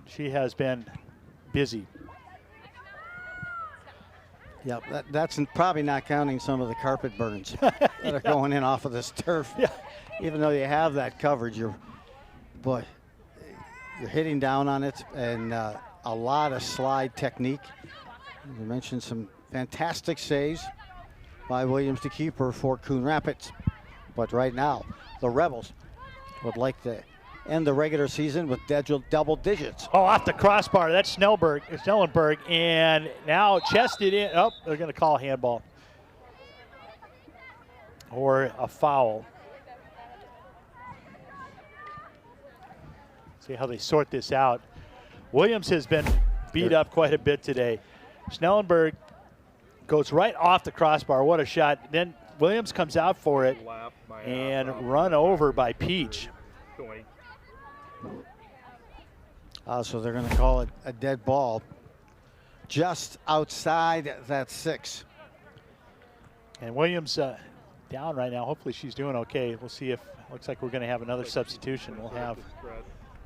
She has been busy. Yeah, that's probably not counting some of the carpet burns that are going in off of this turf. Yeah. Even though you have that coverage, you're hitting down on it, and a lot of slide technique. You mentioned some fantastic saves by Williams to keep her for Coon Rapids. But right now, the Rebels would like to end the regular season with double digits. Oh, off the crossbar. That's Schellenberg, and now chested in. Oh, they're going to call handball or a foul. See how they sort this out. Williams has been beat up quite a bit today. Schnellenberg goes right off the crossbar. What a shot. Then Williams comes out for it and run over by Peach. So they're going to call it a dead ball just outside that 6. And Williams down right now. Hopefully she's doing okay. We'll see if, looks like we're going to have another substitution. We'll have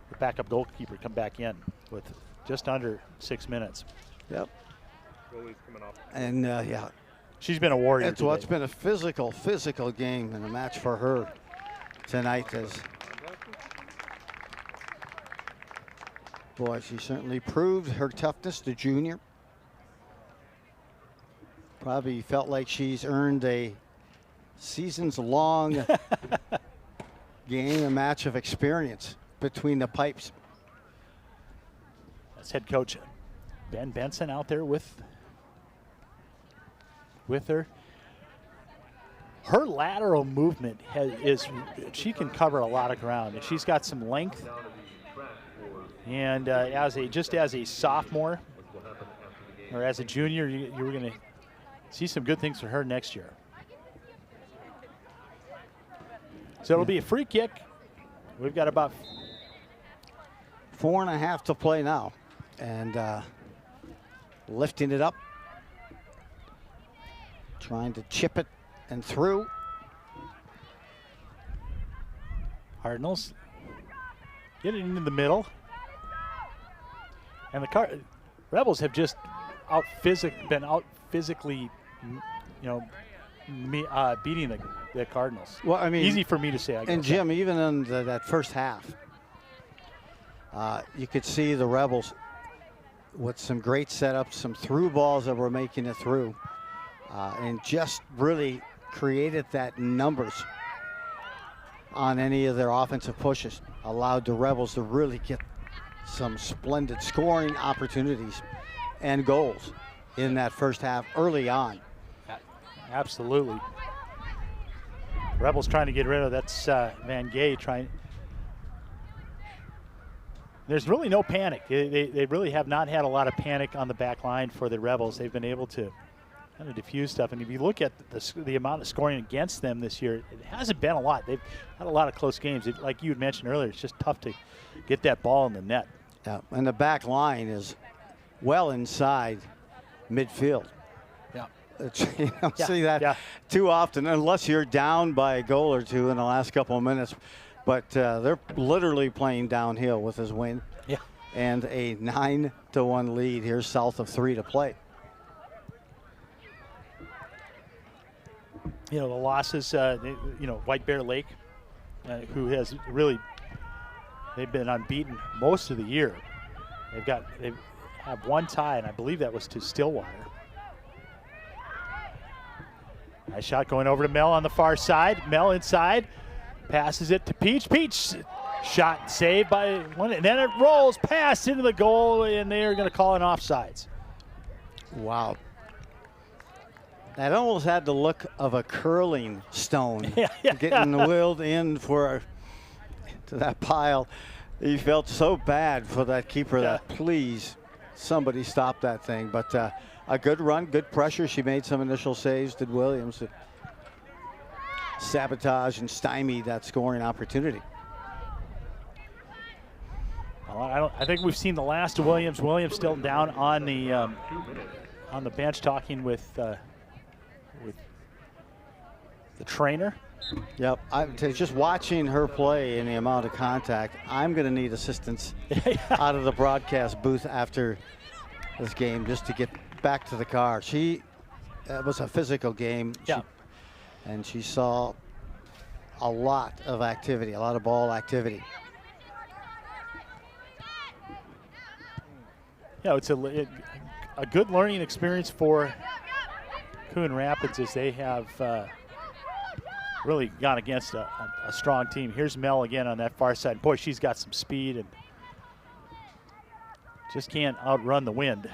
the backup goalkeeper come back in with just under 6 minutes. Yep. And yeah, she's been a warrior. It's what's been a physical game and a match for her tonight. As boy, she certainly proved her toughness, the junior. Probably felt like she's earned a seasons-long game, a match of experience between the pipes. That's head coach Ben Benson out there with her. Her lateral movement she can cover a lot of ground. And she's got some length. And as a sophomore or as a junior, you were going to see some good things for her next year. So it'll be a free kick. We've got about 4.5 to play now. And lifting it up. Trying to chip it and through. Cardinals get it into the middle. And the Rebels have just been out physically, beating the Cardinals. Well, I mean, easy for me to say. I guess. And Jim, even in that first half, you could see the Rebels with some great setups, some through balls that were making it through, and just really created that numbers on any of their offensive pushes, allowed the Rebels to really get some splendid scoring opportunities and goals in that first half early on. Absolutely. Rebels trying to get rid of that's Van Gay trying. There's really no panic. They really have not had a lot of panic on the back line for the Rebels. They've been able to kind of diffuse stuff. And if you look at the amount of scoring against them this year, it hasn't been a lot. They've had a lot of close games. Like you had mentioned earlier, it's just tough to get that ball in the net. Yeah, and the back line is well inside midfield. Yeah. You don't see that too often unless you're down by a goal or two in the last couple of minutes. But they're literally playing downhill with this win. Yeah. And a 9-1 lead here, south of 3 to play. The losses, White Bear Lake, who has really, they've been unbeaten most of the year. They have one tie, and I believe that was to Stillwater. Nice shot going over to Mel on the far side. Mel inside, passes it to Peach. Peach shot saved by one, and then it rolls past into the goal, and they are going to call an offsides. Wow. That almost had the look of a curling stone getting wheeled in to that pile. He felt so bad for that keeper that please somebody stop that thing. But a good run, good pressure. She made some initial saves, did Williams, to sabotage and stymie that scoring opportunity. Well, I think we've seen the last of Williams. Williams still down on the bench talking with the trainer. Yep, just watching her play and the amount of contact, I'm going to need assistance out of the broadcast booth after this game just to get back to the car. It was a physical game. Yeah. And she saw a lot of activity, a lot of ball activity. Yeah, it's a good learning experience for Coon Rapids as they have really gone against a strong team. Here's Mel again on that far side. Boy, she's got some speed and just can't outrun the wind.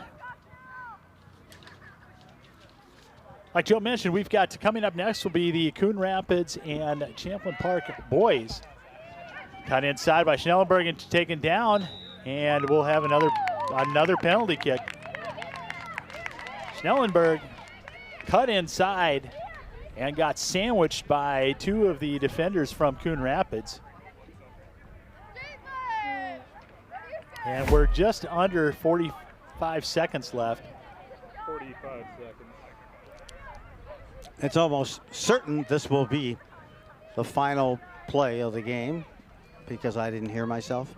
Like Joe mentioned, we've got coming up next will be the Coon Rapids and Champlin Park boys Cut inside by Schnellenberg and taken down, and we'll have another penalty kick. Schnellenberg cut inside and got sandwiched by two of the defenders from Coon Rapids. And we're just under 45 seconds left. 45 seconds. It's almost certain this will be the final play of the game because I didn't hear myself.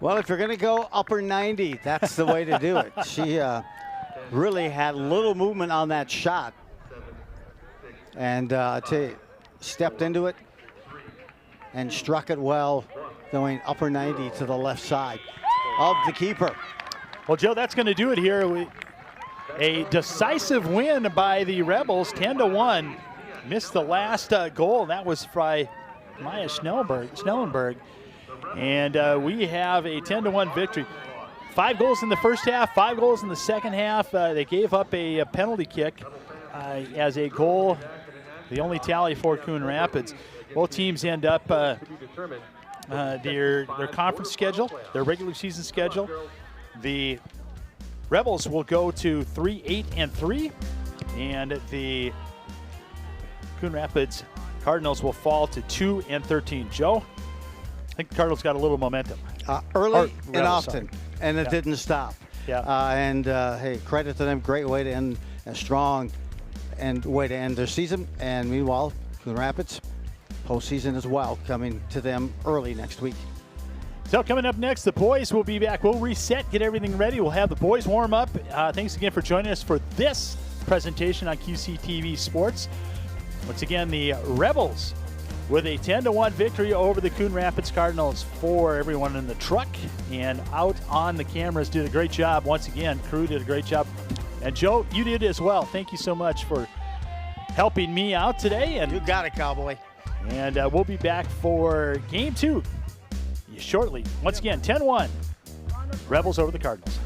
Well, if you're going to go upper 90, that's the way to do it. She really had little movement on that shot. And stepped into it and struck it well, going upper 90 to the left side of the keeper. Well, Joe, that's going to do it here. A decisive win by the Rebels, 10-1. Missed the last goal. That was by Maya Schnellenberg. And we have a 10-1 victory. 5 goals in the first half, 5 goals in the second half. They gave up a penalty kick as a goal, the only tally for Coon Rapids. Both teams end up their conference schedule, their regular season schedule. The Rebels will go to 3-8-3, and the Coon Rapids Cardinals will fall to 2-13. Joe, I think the Cardinals got a little momentum. Early and often, and it didn't stop. Yeah. Hey, credit to them. Great way to end a strong way to end their season. And meanwhile, Coon Rapids postseason as well, coming to them early next week. So coming up next, the boys will be back. We'll reset, get everything ready. We'll have the boys warm up. Thanks again for joining us for this presentation on QCTV Sports. Once again, the Rebels with a 10-1 victory over the Coon Rapids Cardinals. For everyone in the truck and out on the cameras, did a great job. Once again, crew did a great job. And Joe, you did as well. Thank you so much for helping me out today. And you got it, Cowboy. And we'll be back for Game 2 shortly. Once again, 10-1, Rebels over the Cardinals.